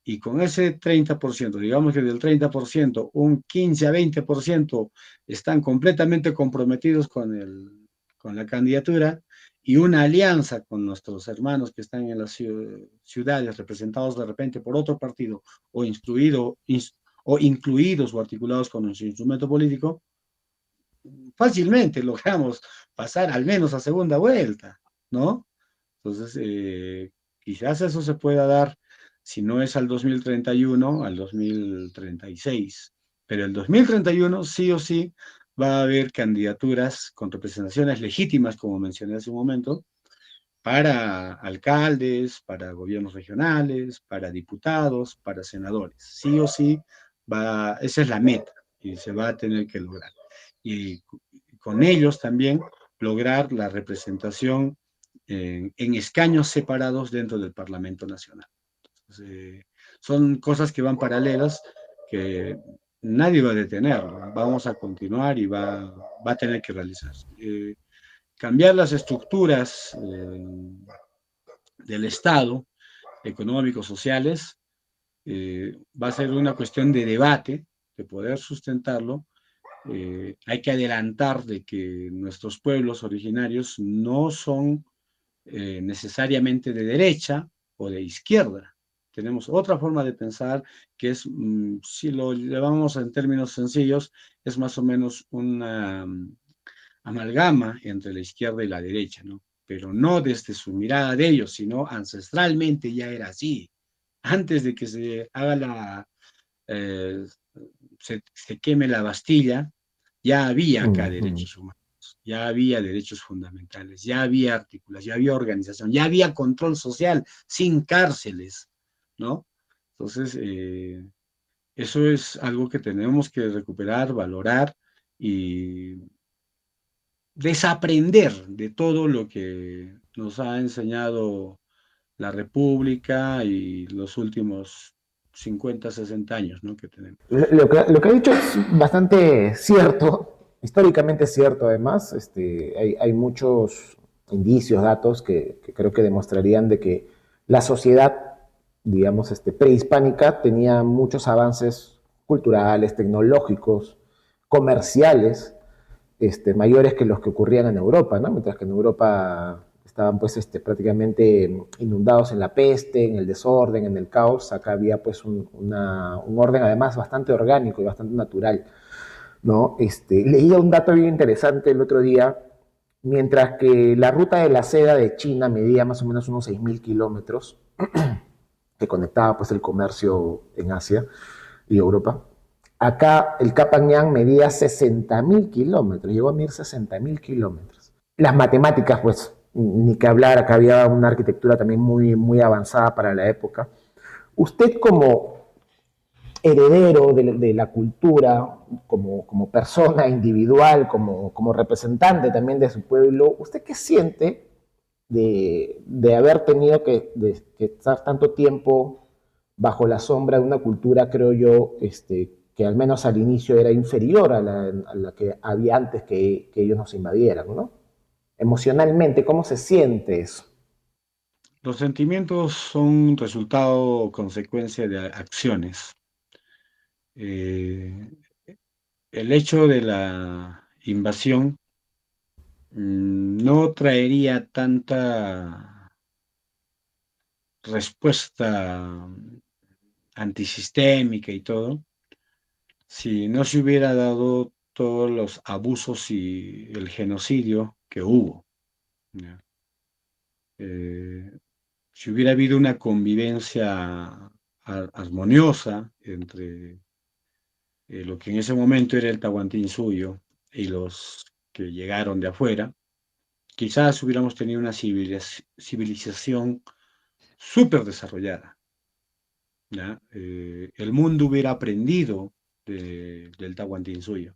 Y con ese 30%, digamos que del 30%, un 15 a 20% están completamente comprometidos con la candidatura y una alianza con nuestros hermanos que están en las ciudades representados de repente por otro partido o, o incluidos o articulados con nuestro instrumento político, fácilmente logramos pasar al menos a segunda vuelta, ¿no? Entonces, quizás eso se pueda dar, si no es al 2031, al 2036. Pero el 2031 sí o sí va a haber candidaturas con representaciones legítimas, como mencioné hace un momento, para alcaldes, para gobiernos regionales, para diputados, para senadores. Sí o sí, esa es la meta y se va a tener que lograr. Y con ellos también lograr la representación en escaños separados dentro del Parlamento Nacional. Entonces, son cosas que van paralelas que nadie va a detener, ¿no? Vamos a continuar y va a tener que realizarse. Cambiar las estructuras del Estado, económicos, sociales, va a ser una cuestión de debate, de poder sustentarlo. Hay que adelantar de que nuestros pueblos originarios no son necesariamente de derecha o de izquierda. Tenemos otra forma de pensar que es, si lo llevamos en términos sencillos, es más o menos una amalgama entre la izquierda y la derecha, ¿no? Pero no desde su mirada de ellos, sino ancestralmente ya era así. Antes de que se haga eh, se queme la Bastilla, ya había acá Ujú. derechos humanos, ya había derechos fundamentales, ya había articulación, ya había organización, ya había control social sin cárceles, ¿no? Entonces, eso es algo que tenemos que recuperar, valorar y desaprender de todo lo que nos ha enseñado la República y los últimos 50, 60 años, ¿no? que tenemos. Lo que ha dicho es bastante cierto, históricamente cierto además. Hay muchos indicios, datos que creo que demostrarían de que la sociedad, digamos, prehispánica tenía muchos avances culturales, tecnológicos, comerciales, mayores que los que ocurrían en Europa, ¿no? Mientras que en Europa estaban pues prácticamente inundados en la peste, en el desorden, en el caos. Acá había pues un orden además bastante orgánico y bastante natural, ¿no? Leía un dato bien interesante el otro día. Mientras que la ruta de la seda de China medía más o menos unos 6.000 kilómetros, que conectaba pues el comercio en Asia y Europa. Acá el Capañán medía 60.000 kilómetros, llegó a medir 60.000 kilómetros. Las matemáticas, pues, ni que hablar, acá había una arquitectura también muy, muy avanzada para la época. Usted como heredero de la cultura, como persona individual, como representante también de su pueblo, ¿usted qué siente de haber tenido que estar tanto tiempo bajo la sombra de una cultura, creo yo, que al menos al inicio era inferior a la que había antes que ellos nos invadieran, ¿no? Emocionalmente, ¿cómo se siente eso? Los sentimientos son resultado o consecuencia de acciones. Eh, el hecho de la invasión no traería tanta respuesta antisistémica y todo si no se hubiera dado todos los abusos y el genocidio que hubo. ¿Ya? Eh, si hubiera habido una convivencia armoniosa entre lo que en ese momento era el Tahuantinsuyo y los que llegaron de afuera, quizás hubiéramos tenido una civilización súper desarrollada. ¿Ya? El mundo hubiera aprendido del Tahuantinsuyo,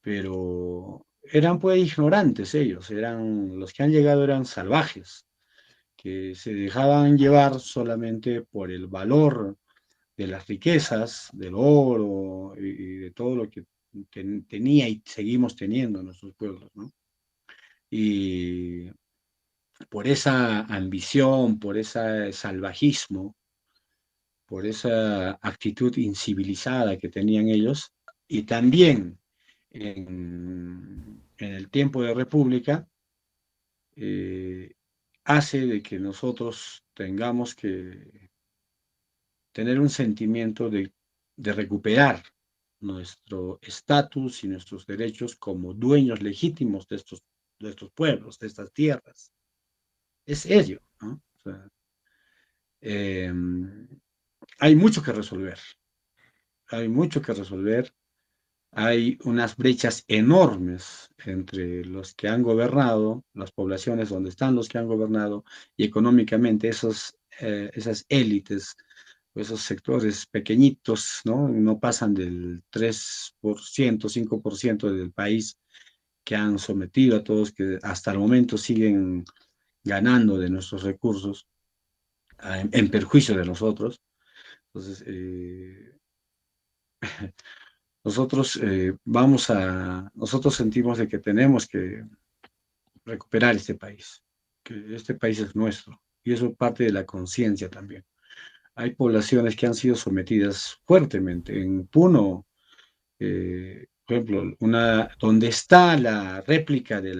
pero eran pues ignorantes ellos, eran los que han llegado eran salvajes, que se dejaban llevar solamente por el valor de las riquezas, del oro y de todo lo que tenía y seguimos teniendo nuestros pueblos, ¿no? Y por esa ambición, por ese salvajismo, por esa actitud incivilizada que tenían ellos, y también en el tiempo de República, eh, hace de que nosotros tengamos que tener un sentimiento de recuperar nuestro estatus y nuestros derechos como dueños legítimos de estos pueblos, de estas tierras. Es ello, ¿no? O sea, eh, hay mucho que resolver, hay mucho que resolver. Hay unas brechas enormes entre los que han gobernado, las poblaciones donde están los que han gobernado, y económicamente esas élites, esos sectores pequeñitos, ¿no? No pasan del 3%, 5% del país que han sometido a todos, que hasta el momento siguen ganando de nuestros recursos en perjuicio de nosotros. Entonces, nosotros sentimos de que tenemos que recuperar este país, que este país es nuestro, y eso parte de la conciencia también. Hay poblaciones que han sido sometidas fuertemente. En Puno, por ejemplo, donde está la réplica de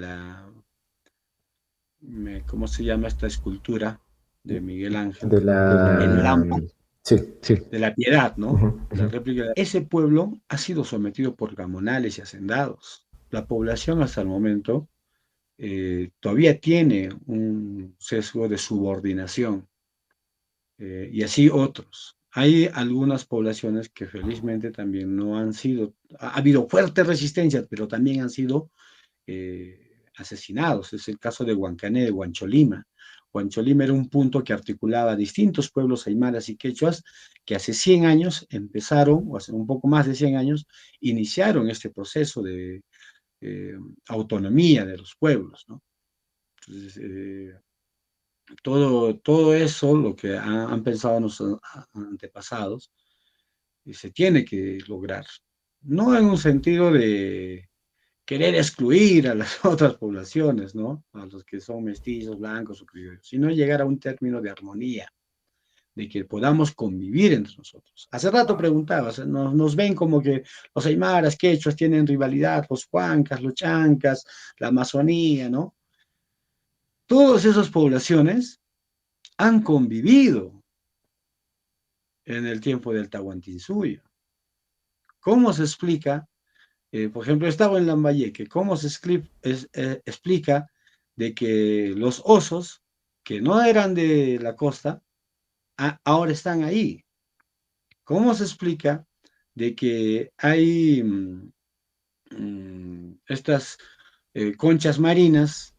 ¿cómo se llama esta escultura? de Miguel Ángel, De en la... Lampa, Sí, sí. de la Piedad, ¿no? Ujú, La ujú. réplica de ese pueblo ha sido sometido por gamonales y hacendados. La población hasta el momento todavía tiene un sesgo de subordinación y así otros. Hay algunas poblaciones que felizmente también no han sido, ha habido fuerte resistencia, pero también han sido asesinados. Es el caso de Huancané, de Huancholima. Huancholima era un punto que articulaba distintos pueblos aymaras y quechuas que hace 100 años empezaron, o hace un poco más de 100 años, iniciaron este proceso de eh, autonomía de los pueblos, ¿no? Entonces, todo eso, lo que han pensado nuestros antepasados, se tiene que lograr. No en un sentido de querer excluir a las otras poblaciones, ¿no? A los que son mestizos, blancos o criollos, sino llegar a un término de armonía, de que podamos convivir entre nosotros. Hace rato preguntabas, nos ven como que los aymaras, quechuas tienen rivalidad, los huancas, los chancas, la Amazonía, ¿no? Todas esas poblaciones han convivido en el tiempo del Tahuantinsuyo. ¿Cómo se explica? Por ejemplo, estaba en Lambayeque. ¿Cómo se explica de que los osos, que no eran de la costa, ahora están ahí? ¿Cómo se explica de que hay estas conchas marinas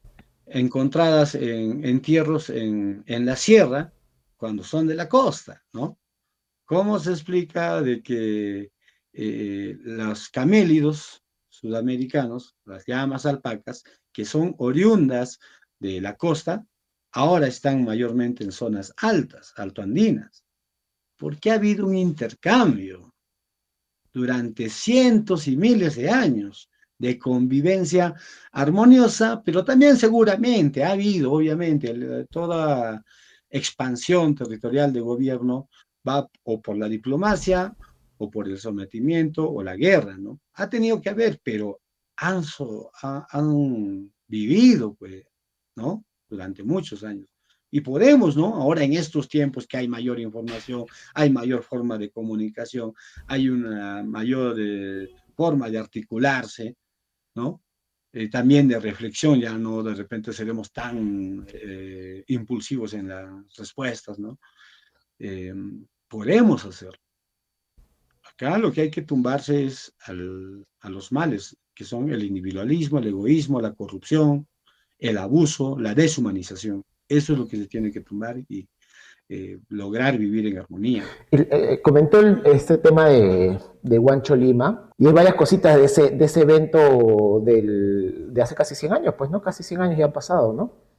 encontradas en entierros en la sierra cuando son de la costa, ¿no? ¿Cómo se explica de que los camélidos sudamericanos, las llamas alpacas, que son oriundas de la costa, ahora están mayormente en zonas altas, altoandinas? Porque ha habido un intercambio durante cientos y miles de años de convivencia armoniosa, pero también seguramente ha habido, obviamente, toda expansión territorial de gobierno va o por la diplomacia o por el sometimiento o la guerra, ¿no? Ha tenido que haber, pero han vivido, pues, ¿no? Durante muchos años. Y podemos, ¿no? Ahora en estos tiempos que hay mayor información, hay mayor forma de comunicación, hay una mayor forma de articularse, ¿no? También de reflexión, ya no de repente seremos tan impulsivos en las respuestas, ¿no? Eh, Podemos hacerlo. Acá lo que hay que tumbarse es a los males, que son el individualismo, el egoísmo, la corrupción, el abuso, la deshumanización. Eso es lo que se tiene que tumbar y lograr vivir en armonía. Comentó este tema de Huancho Lima y hay varias cositas de ese evento de hace casi 100 años, pues, ¿no? Casi 100 años ya han pasado, ¿no?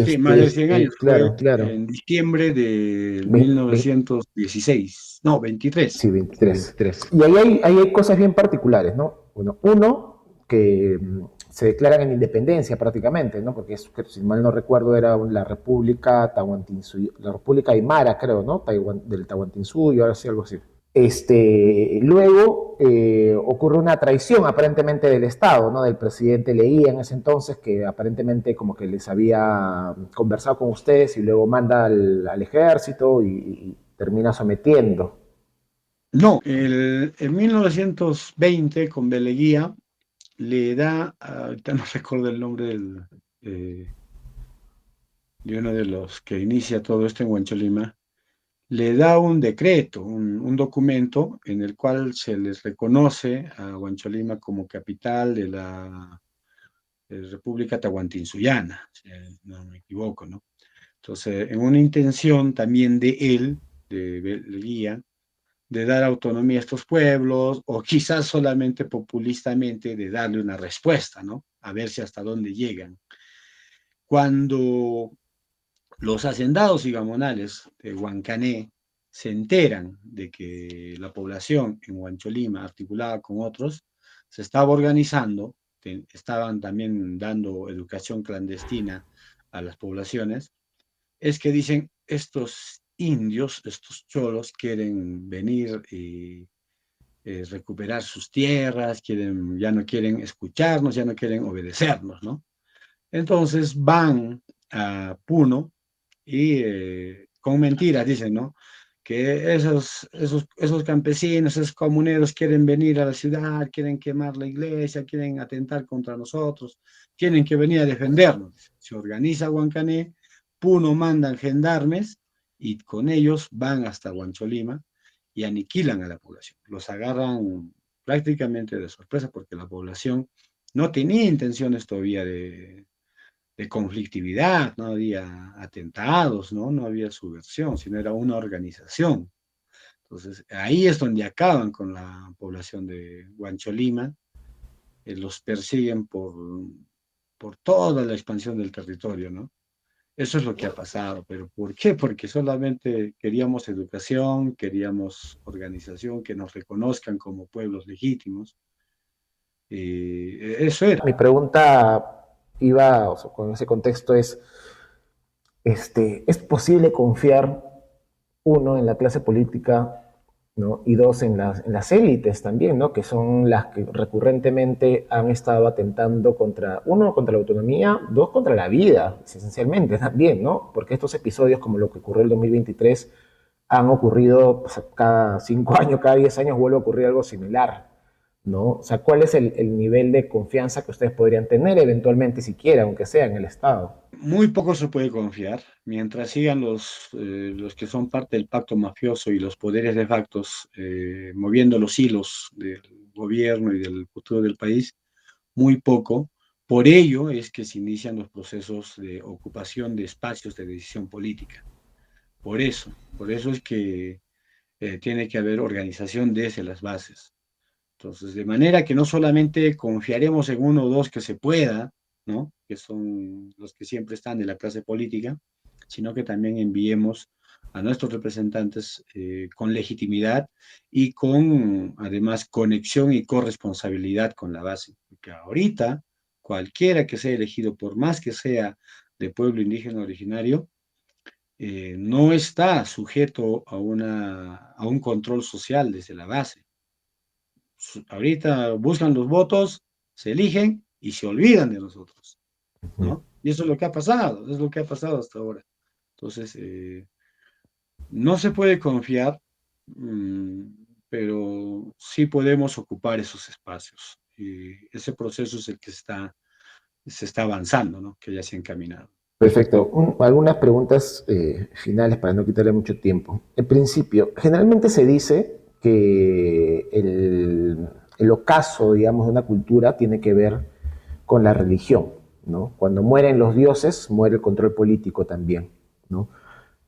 Sí, más de 100 años. Fue Claro, claro. en diciembre de Ve- ve- 1916. No, sí, 23. 23. Y ahí hay cosas bien particulares, ¿no? Bueno, uno, que se declaran en independencia prácticamente, ¿no? Porque que, si mal no recuerdo era la República Tahuantinsuyo, la República Aymara, creo, ¿no? Del Tahuantinsuyo, ahora sí, algo así. Luego ocurre una traición aparentemente del Estado, ¿no? Del presidente Leía en ese entonces, que aparentemente como que les había conversado con ustedes y luego manda al ejército y termina sometiendo. No, en 1920 con Beleguía le da, ahorita no recuerdo el nombre eh, de uno de los que inicia todo esto en Huancholima, le da un decreto, un documento en el cual se les reconoce a Huancholima como capital de la República Tahuantinsuyana, si no me equivoco, ¿no? Entonces, en una intención también de él, de Belguía, de dar autonomía a estos pueblos, o quizás solamente populistamente de darle una respuesta, ¿no? A ver si hasta dónde llegan. Cuando los hacendados y gamonales de Huancané se enteran de que la población en Huancholima, articulada con otros, se estaba organizando, estaban también dando educación clandestina a las poblaciones, es que dicen, estos indios, estos cholos, quieren venir y recuperar sus tierras, ya no quieren escucharnos, ya no quieren obedecernos, ¿no? Entonces van a Puno y con mentiras dicen, ¿no? Que esos campesinos, esos comuneros quieren venir a la ciudad, quieren quemar la iglesia, quieren atentar contra nosotros, tienen que venir a defendernos. Se organiza Huancané, Puno mandan gendarmes y con ellos van hasta Huancholima y aniquilan a la población. Los agarran prácticamente de sorpresa porque la población no tenía intenciones todavía de conflictividad, no había atentados, ¿no? No había subversión, sino era una organización. Entonces, ahí es donde acaban con la población de Huancholima, los persiguen por toda la expansión del territorio, ¿no? Eso es lo que ha pasado, pero ¿por qué? Porque solamente queríamos educación, queríamos organización, que nos reconozcan como pueblos legítimos. Eso era. Mi pregunta iba, o sea, con ese contexto ¿es posible confiar, uno, en la clase política, ¿no? Y dos, en las élites también, ¿no? Que son las que recurrentemente han estado atentando contra, uno, contra la autonomía, dos, contra la vida, esencialmente también, ¿no? Porque estos episodios, como lo que ocurrió en el 2023, han ocurrido pues, cada 5 años, cada 10 años vuelve a ocurrir algo similar, ¿no? O sea, ¿cuál es el nivel de confianza que ustedes podrían tener eventualmente, siquiera, aunque sea en el Estado? Muy poco se puede confiar. Mientras sigan los que son parte del pacto mafioso y los poderes de factos moviendo los hilos del gobierno y del futuro del país, muy poco. Por ello es que se inician los procesos de ocupación de espacios de decisión política. Por eso es que tiene que haber organización desde las bases. Entonces, de manera que no solamente confiaremos en uno o dos que se pueda, ¿no? Que son los que siempre están de la clase política, sino que también enviemos a nuestros representantes con legitimidad y con, además, conexión y corresponsabilidad con la base. Porque ahorita, cualquiera que sea elegido, por más que sea de pueblo indígena originario, no está sujeto a un control social desde la base. Ahorita buscan los votos, se eligen y se olvidan de nosotros, ¿no? Y eso es lo que ha pasado, es lo que ha pasado hasta ahora. Entonces, no se puede confiar, mmm, pero sí podemos ocupar esos espacios. Y ese proceso es el que se está avanzando, ¿no? Que ya se ha encaminado. Perfecto. Algunas preguntas finales para no quitarle mucho tiempo. En principio, generalmente se dice que el ocaso, digamos, de una cultura tiene que ver con la religión, ¿no? Cuando mueren los dioses, muere el control político también, ¿no?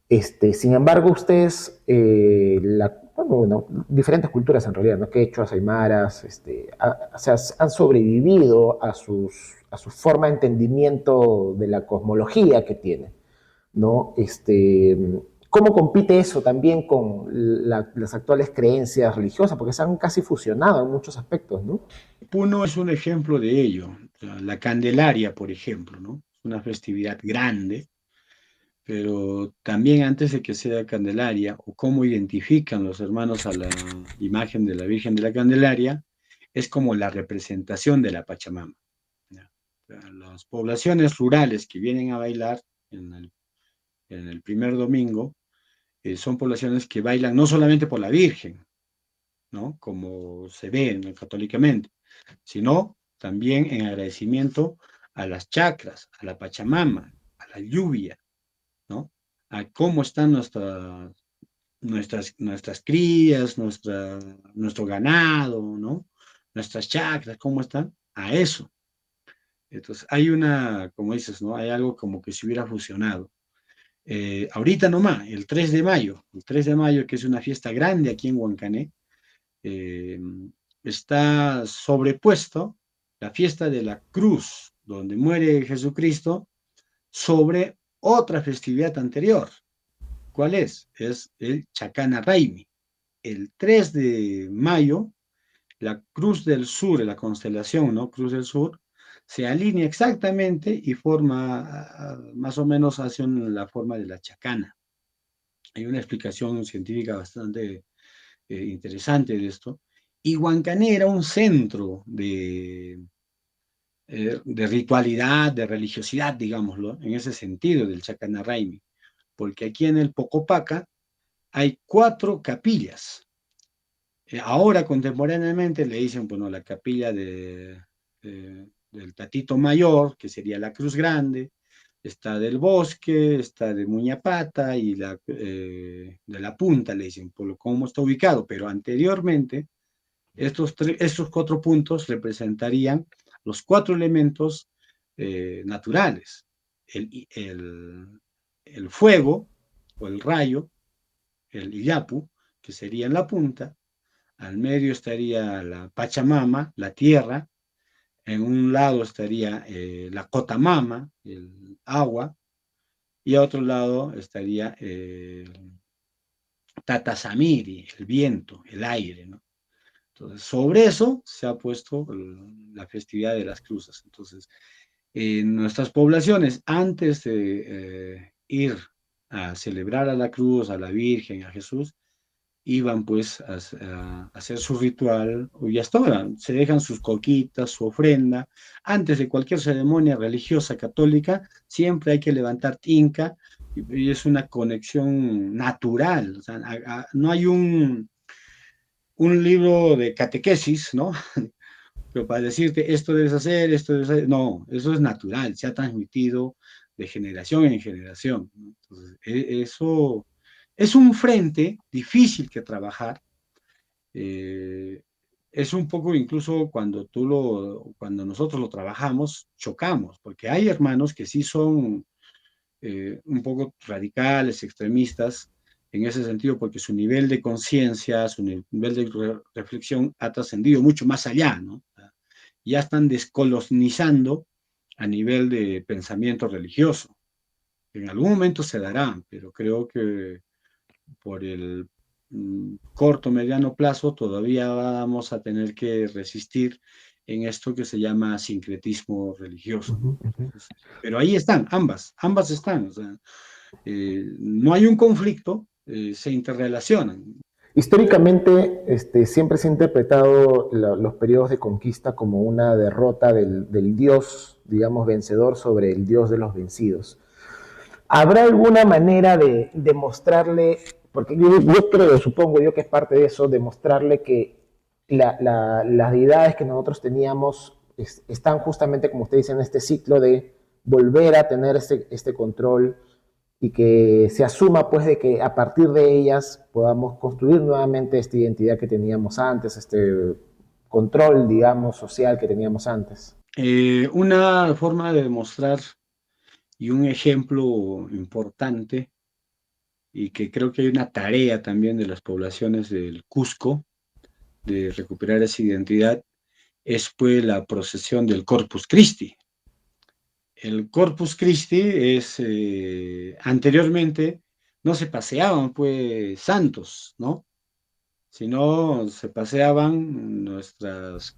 Sin embargo, ustedes, bueno, diferentes culturas en realidad, ¿no? Quechuas, aymaras, o sea, han sobrevivido a su forma de entendimiento de la cosmología que tienen, ¿no? ¿Cómo compite eso también con las actuales creencias religiosas? Porque se han casi fusionado en muchos aspectos, ¿no? Puno es un ejemplo de ello. O sea, la Candelaria, por ejemplo, ¿no? Es una festividad grande, pero también antes de que sea Candelaria, o cómo identifican los hermanos a la imagen de la Virgen de la Candelaria, es como la representación de la Pachamama. ¿Ya? O sea, las poblaciones rurales que vienen a bailar en en el primer domingo son poblaciones que bailan no solamente por la Virgen, ¿no? Como se ve católicamente, sino también en agradecimiento a las chacras, a la Pachamama, a la lluvia, ¿no? A cómo están nuestras crías, nuestro ganado, ¿no? Nuestras chacras, ¿cómo están? A eso. Entonces, hay una, como dices, ¿no? Hay algo como que se hubiera fusionado. Ahorita nomás, el 3 de mayo, que es una fiesta grande aquí en Huancané, eh, está sobrepuesto la fiesta de la cruz, donde muere Jesucristo, sobre otra festividad anterior. ¿Cuál es? Es el Chacana Raimi. El 3 de mayo, la Cruz del Sur, la constelación, ¿no? Cruz del Sur, se alinea exactamente y forma, más o menos hacia la forma de la chacana. Hay una explicación científica bastante interesante de esto. Y Huancané era un centro de ritualidad, de religiosidad, digámoslo, en ese sentido del Chacana Raimi. porque aquí en el Pocopaca hay 4 capillas. Ahora contemporáneamente le dicen, bueno, la capilla del Tatito Mayor, que sería la Cruz Grande, está del Bosque, está de Muñapata y de la Punta, le dicen, por lo cómo está ubicado, pero anteriormente estos 4 puntos representarían los 4 elementos naturales, el, el, el fuego o el rayo, el Iyapu, que sería en la punta, al medio estaría la Pachamama, la tierra, en un lado estaría la Cotamama, el agua, y a otro lado estaría Tatasamiri, el viento, el aire, ¿no? Entonces, sobre eso se ha puesto la festividad de las cruces. Entonces, en nuestras poblaciones, antes de ir a celebrar a la cruz, a la Virgen, a Jesús, iban pues a hacer su ritual, y hasta ahora se dejan sus coquitas, su ofrenda. Antes de cualquier ceremonia religiosa católica, siempre hay que levantar tinca y es una conexión natural. O sea, no hay un libro de catequesis, ¿no? Pero para decirte esto debes hacer, esto debes hacer, no, eso es natural, se ha transmitido de generación en generación, ¿no? Entonces, eso es un frente difícil que trabajar. eh, es un poco incluso cuando nosotros lo trabajamos, chocamos, porque hay hermanos que sí son un poco radicales, extremistas, en ese sentido, porque su nivel de conciencia, su nivel de reflexión ha trascendido mucho más allá, ¿no? Ya están descolonizando a nivel de pensamiento religioso. En algún momento se dará, pero creo que por el corto, mediano plazo todavía vamos a tener que resistir en esto que se llama sincretismo religioso, ¿no? Ujú, ujú. Entonces, pero ahí están, ambas están, o sea, no hay un conflicto, se interrelacionan. Históricamente, siempre se ha interpretado los periodos de conquista como una derrota del dios, digamos, vencedor sobre el dios de los vencidos. ¿Habrá alguna manera de mostrarle, porque yo creo, supongo yo que es parte de eso, demostrarle que las deidades que nosotros teníamos están justamente, como usted dice, en este ciclo de volver a tener este control y que se asuma pues de que a partir de ellas podamos construir nuevamente esta identidad que teníamos antes, este control, digamos, social que teníamos antes? Una forma de demostrar y un ejemplo importante, y que creo que hay una tarea también de las poblaciones del Cusco de recuperar esa identidad, es pues la procesión del Corpus Christi. El Corpus Christi anteriormente no se paseaban pues santos, ¿no? Sino se paseaban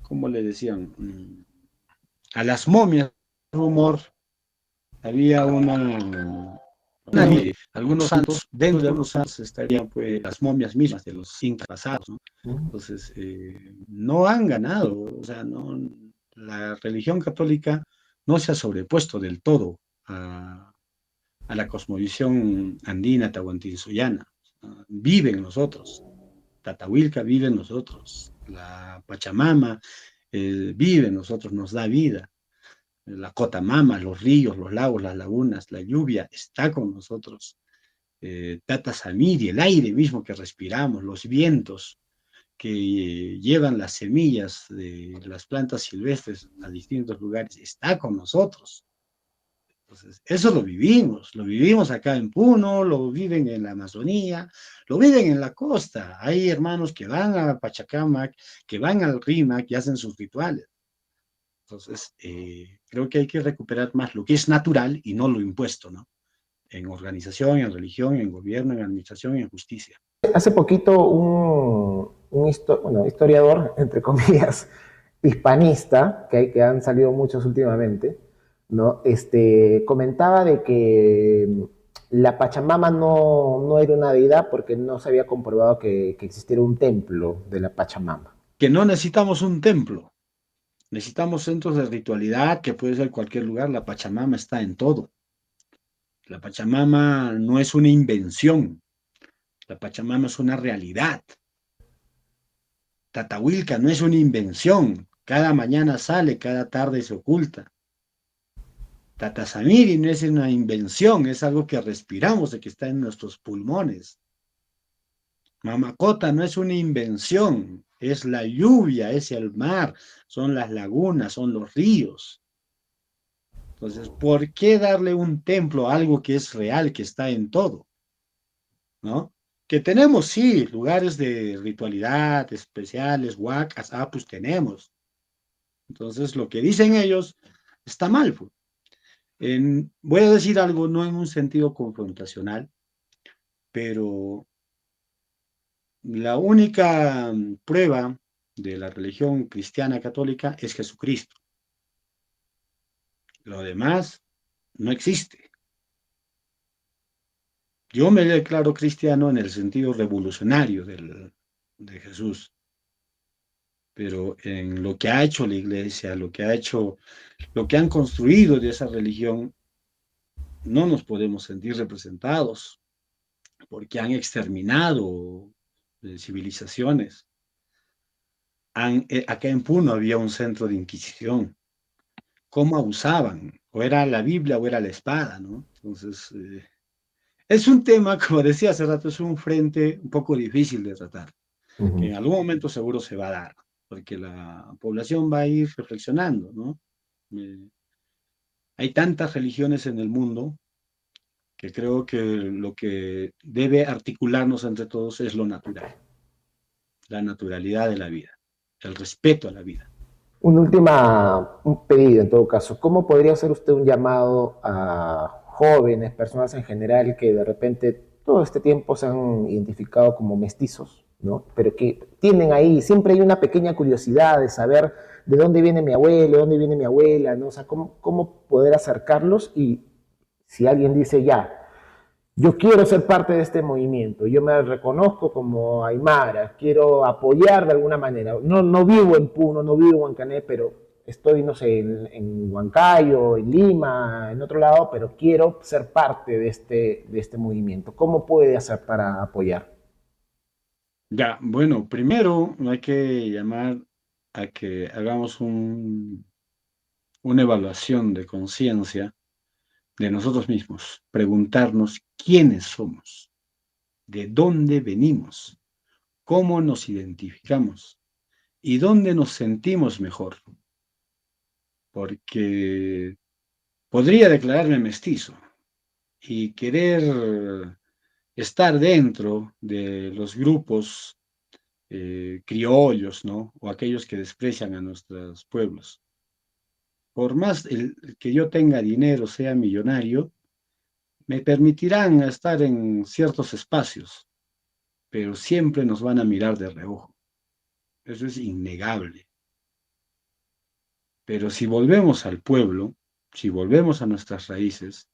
¿cómo le decían? A las momias, rumor, había algunos santos, dentro de algunos santos estarían pues las momias mismas de los incas pasados, ¿no? Entonces, no han ganado, o sea, no, la religión católica no se ha sobrepuesto del todo a la cosmovisión andina tahuantinsuyana. Vive en nosotros, Tatahuilca vive en nosotros, la Pachamama vive en nosotros, nos da vida. La Cotamama, los ríos, los lagos, las lagunas, la lluvia está con nosotros. Tata Samiri, el aire mismo que respiramos, los vientos que llevan las semillas de las plantas silvestres a distintos lugares, está con nosotros. Entonces, eso lo vivimos acá en Puno, lo viven en la Amazonía, lo viven en la costa. Hay hermanos que van a Pachacamac, que van al Rímac y hacen sus rituales. Entonces, creo que hay que recuperar más lo que es natural y no lo impuesto, ¿no? En organización, en religión, en gobierno, en administración y en justicia. Hace poquito bueno, historiador, entre comillas, hispanista, que han salido muchos últimamente, ¿no? Comentaba de que la Pachamama no era una deidad porque no se había comprobado que existiera un templo de la Pachamama. Que no necesitamos un templo, necesitamos centros de ritualidad, que puede ser cualquier lugar, la Pachamama está en todo. La Pachamama no es una invención, la Pachamama es una realidad. Tatahuilca no es una invención, cada mañana sale, cada tarde se oculta. Tatasamiri no es una invención, es algo que respiramos, de que está en nuestros pulmones. Mamacota no es una invención, es la lluvia, es el mar, son las lagunas, son los ríos. Entonces, ¿por qué darle un templo a algo que es real, que está en todo? ¿No? Que tenemos, sí, lugares de ritualidad especiales, huacas, pues tenemos. Entonces, lo que dicen ellos está mal, pues. Voy a decir algo no en un sentido confrontacional, pero la única prueba de la religión cristiana católica es Jesucristo. Lo demás no existe. Yo me declaro cristiano en el sentido revolucionario de Jesús, pero en lo que ha hecho la iglesia, lo que han construido de esa religión, no nos podemos sentir representados porque han exterminado civilizaciones. Acá en Puno había un centro de inquisición. ¿Cómo abusaban? O era la Biblia o era la espada, ¿no? Entonces, es un tema, como decía hace rato, es un frente un poco difícil de tratar, que Ujú. en algún momento seguro se va a dar, porque la población va a ir reflexionando, ¿no? Eh, Hay tantas religiones en el mundo que creo que lo que debe articularnos entre todos es lo natural, la naturalidad de la vida, el respeto a la vida. Un pedido en todo caso. ¿Cómo podría hacer usted un llamado a jóvenes, personas en general que de repente todo este tiempo se han identificado como mestizos, ¿no? Pero que tienen ahí, siempre hay una pequeña curiosidad de saber de dónde viene mi abuelo, de dónde viene mi abuela, ¿no? O sea, cómo poder acercarlos y si alguien dice ya, yo quiero ser parte de este movimiento, yo me reconozco como Aymara, quiero apoyar de alguna manera. No, no vivo en Puno, no vivo en Huancané, pero estoy, no sé, en Huancayo, en Lima, en otro lado, pero quiero ser parte de este movimiento. ¿Cómo puede hacer para apoyar? Ya, bueno, primero hay que llamar a que hagamos una evaluación de conciencia de nosotros mismos, preguntarnos quiénes somos, de dónde venimos, cómo nos identificamos y dónde nos sentimos mejor, porque podría declararme mestizo y querer estar dentro de los grupos criollos, ¿no? O aquellos que desprecian a nuestros pueblos. Por más que yo tenga dinero, sea millonario, me permitirán estar en ciertos espacios, pero siempre nos van a mirar de reojo. Eso es innegable. Pero si volvemos al pueblo, si volvemos a nuestras raíces,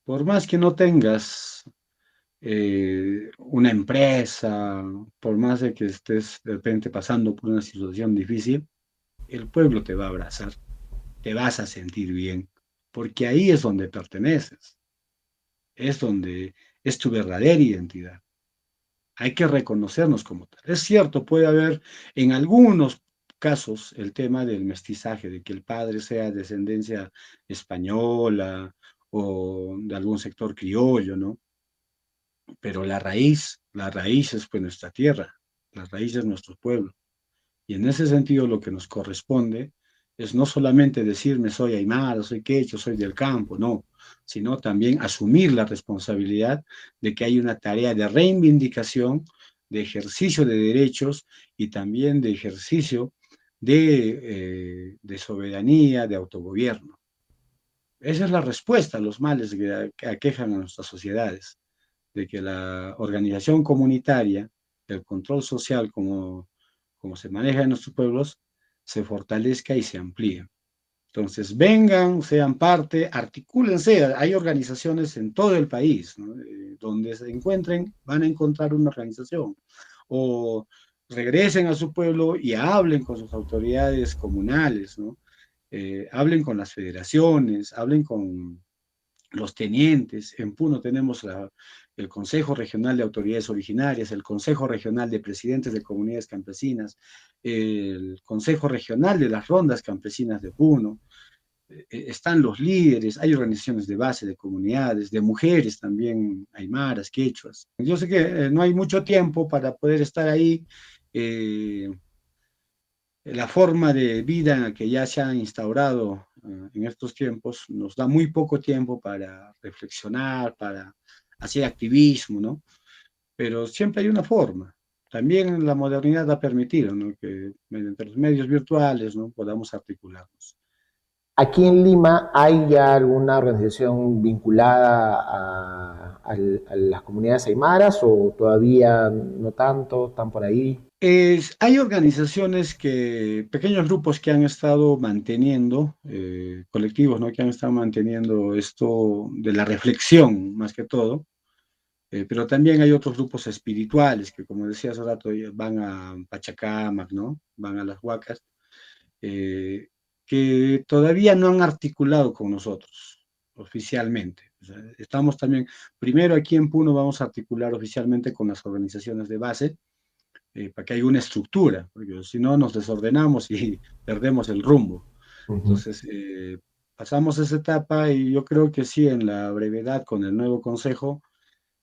por más que no tengas una empresa, por más de que estés de repente pasando por una situación difícil, el pueblo te va a abrazar, te vas a sentir bien, porque ahí es donde perteneces, es donde es tu verdadera identidad. Hay que reconocernos como tal. Es cierto, puede haber en algunos casos el tema del mestizaje, de que el padre sea de descendencia española o de algún sector criollo, ¿no? Pero la raíz es pues nuestra tierra, la raíz es nuestro pueblo. Y en ese sentido lo que nos corresponde es no solamente decirme soy aymara, soy quechua, soy del campo, no, sino también asumir la responsabilidad de que hay una tarea de reivindicación, de ejercicio de derechos y también de ejercicio de soberanía, de autogobierno. Esa es la respuesta a los males que aquejan a nuestras sociedades, de que la organización comunitaria, el control social como se maneja en nuestros pueblos, se fortalezca y se amplíe. Entonces, vengan, sean parte, articúlense. Hay organizaciones en todo el país, ¿no? Donde se encuentren, van a encontrar una organización. O regresen a su pueblo y hablen con sus autoridades comunales, ¿no? Hablen con las federaciones, hablen con los tenientes. En Puno tenemos el Consejo Regional de Autoridades Originarias, el Consejo Regional de Presidentes de Comunidades Campesinas, el Consejo Regional de las Rondas Campesinas de Puno. Están los líderes, hay organizaciones de base de comunidades, de mujeres también, aymaras, quechuas. Yo sé que no hay mucho tiempo para poder estar ahí. eh, la forma de vida que ya se ha instaurado en estos tiempos nos da muy poco tiempo para reflexionar, para hacer activismo, ¿no? Pero siempre hay una forma. También la modernidad ha permitido, ¿no?, que mediante los medios virtuales, ¿no?, podamos articularnos. Aquí en Lima, ¿hay ya alguna organización vinculada a las comunidades aymaras o todavía no tanto? ¿Están por ahí? Hay organizaciones pequeños grupos que han estado manteniendo, colectivos, ¿no?, que han estado manteniendo esto de la reflexión, más que todo, pero también hay otros grupos espirituales que, como decía hace rato, van a Pachacamac, ¿no?, van a las Huacas, eh, que todavía no han articulado con nosotros oficialmente. O sea, estamos también, primero aquí en Puno vamos a articular oficialmente con las organizaciones de base, para que haya una estructura, porque si no nos desordenamos y perdemos el rumbo. Ujú. Entonces, pasamos esa etapa y yo creo que sí, en la brevedad, con el nuevo consejo,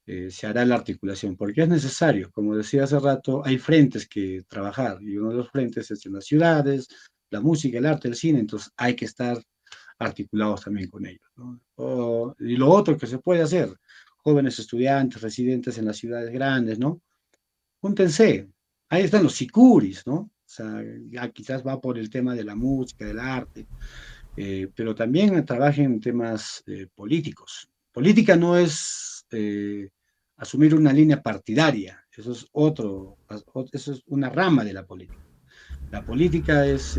se hará la articulación, porque es necesario, como decía hace rato, hay frentes que trabajar y uno de los frentes es en las ciudades, la música, el arte, el cine, entonces hay que estar articulados también con ellos, ¿no? Y lo otro que se puede hacer, jóvenes estudiantes, residentes en las ciudades grandes, ¿no? Júntense, ahí están los sicuris, ¿no? O sea, ya quizás va por el tema de la música, del arte, pero también trabajen en temas políticos. Política no es asumir una línea partidaria, eso es eso es una rama de la política. La política es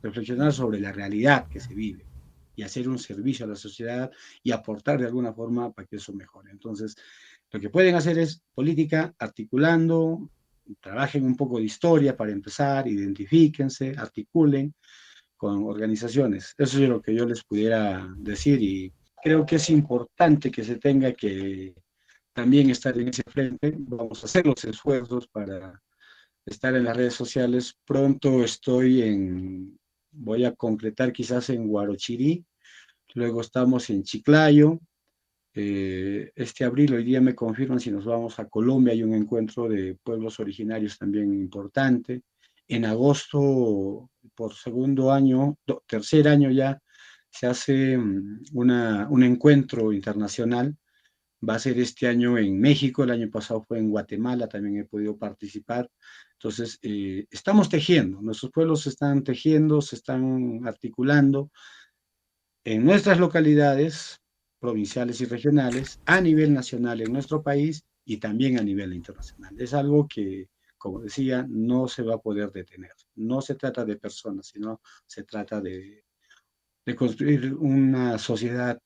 reflexionar sobre la realidad que se vive y hacer un servicio a la sociedad y aportar de alguna forma para que eso mejore. Entonces, lo que pueden hacer es política articulando, trabajen un poco de historia para empezar, identifíquense, articulen con organizaciones. Eso es lo que yo les pudiera decir y creo que es importante que se tenga que también estar en ese frente. Vamos a hacer los esfuerzos para estar en las redes sociales. Pronto voy a concretar quizás en Guarochirí, luego estamos en Chiclayo. Este abril, hoy día me confirman si nos vamos a Colombia, hay un encuentro de pueblos originarios también importante. En agosto, por segundo año, tercer año ya, se hace un encuentro internacional. Va a ser este año en México, el año pasado fue en Guatemala, también he podido participar. Entonces, estamos tejiendo, nuestros pueblos se están tejiendo, se están articulando en nuestras localidades provinciales y regionales, a nivel nacional en nuestro país y también a nivel internacional. Es algo que, como decía, no se va a poder detener. No se trata de personas, sino se trata de construir una sociedad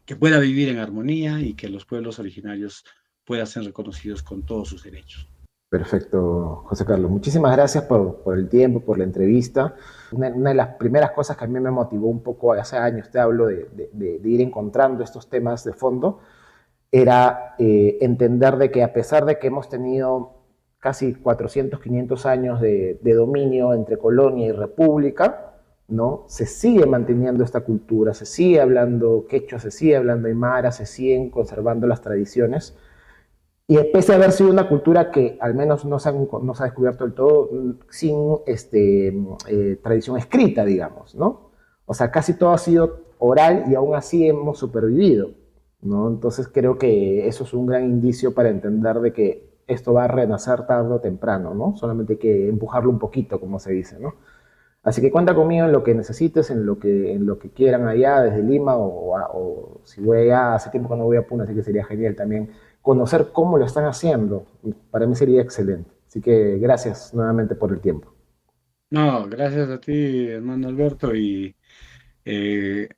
que pueda vivir en armonía y que los pueblos originarios puedan ser reconocidos con todos sus derechos. Perfecto, José Carlos. Muchísimas gracias por el tiempo, por la entrevista. Una de las primeras cosas que a mí me motivó un poco hace años, te hablo de ir encontrando estos temas de fondo, era entender de que a pesar de que hemos tenido casi 400, 500 años de dominio entre colonia y república, ¿no? Se sigue manteniendo esta cultura, se sigue hablando quechua, se sigue hablando aymara, se siguen conservando las tradiciones. Y pese a haber sido una cultura que al menos no se ha descubierto del todo sin tradición escrita, digamos, ¿no? O sea, casi todo ha sido oral y aún así hemos supervivido, ¿no? Entonces creo que eso es un gran indicio para entender de que esto va a renacer tarde o temprano, ¿no? Solamente hay que empujarlo un poquito, como se dice, ¿no? Así que cuenta conmigo en lo que necesites, en lo que quieran allá, desde Lima, o si voy allá, hace tiempo que no voy a Puna, así que sería genial también conocer cómo lo están haciendo. Para mí sería excelente. Así que gracias nuevamente por el tiempo. No, gracias a ti, hermano Alberto, y eh,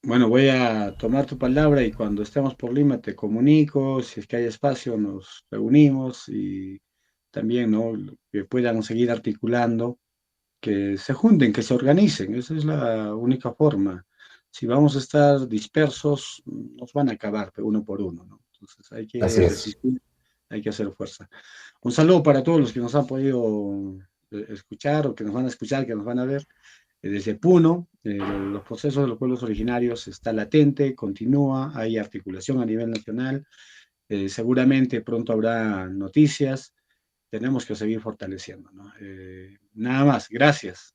bueno, voy a tomar tu palabra y cuando estemos por Lima te comunico, si es que hay espacio nos reunimos y también, ¿no?, que puedan seguir articulando, que se junten, que se organicen, esa es la única forma. Si vamos a estar dispersos, nos van a acabar uno por uno, ¿no? Entonces hay Así que es. resistir, hay que hacer fuerza. Un saludo para todos los que nos han podido escuchar o que nos van a escuchar, que nos van a ver. Desde Puno, los procesos de los pueblos originarios está latente, continúa, hay articulación a nivel nacional. Seguramente pronto habrá noticias. Tenemos que seguir fortaleciendo, ¿no? Nada más, gracias.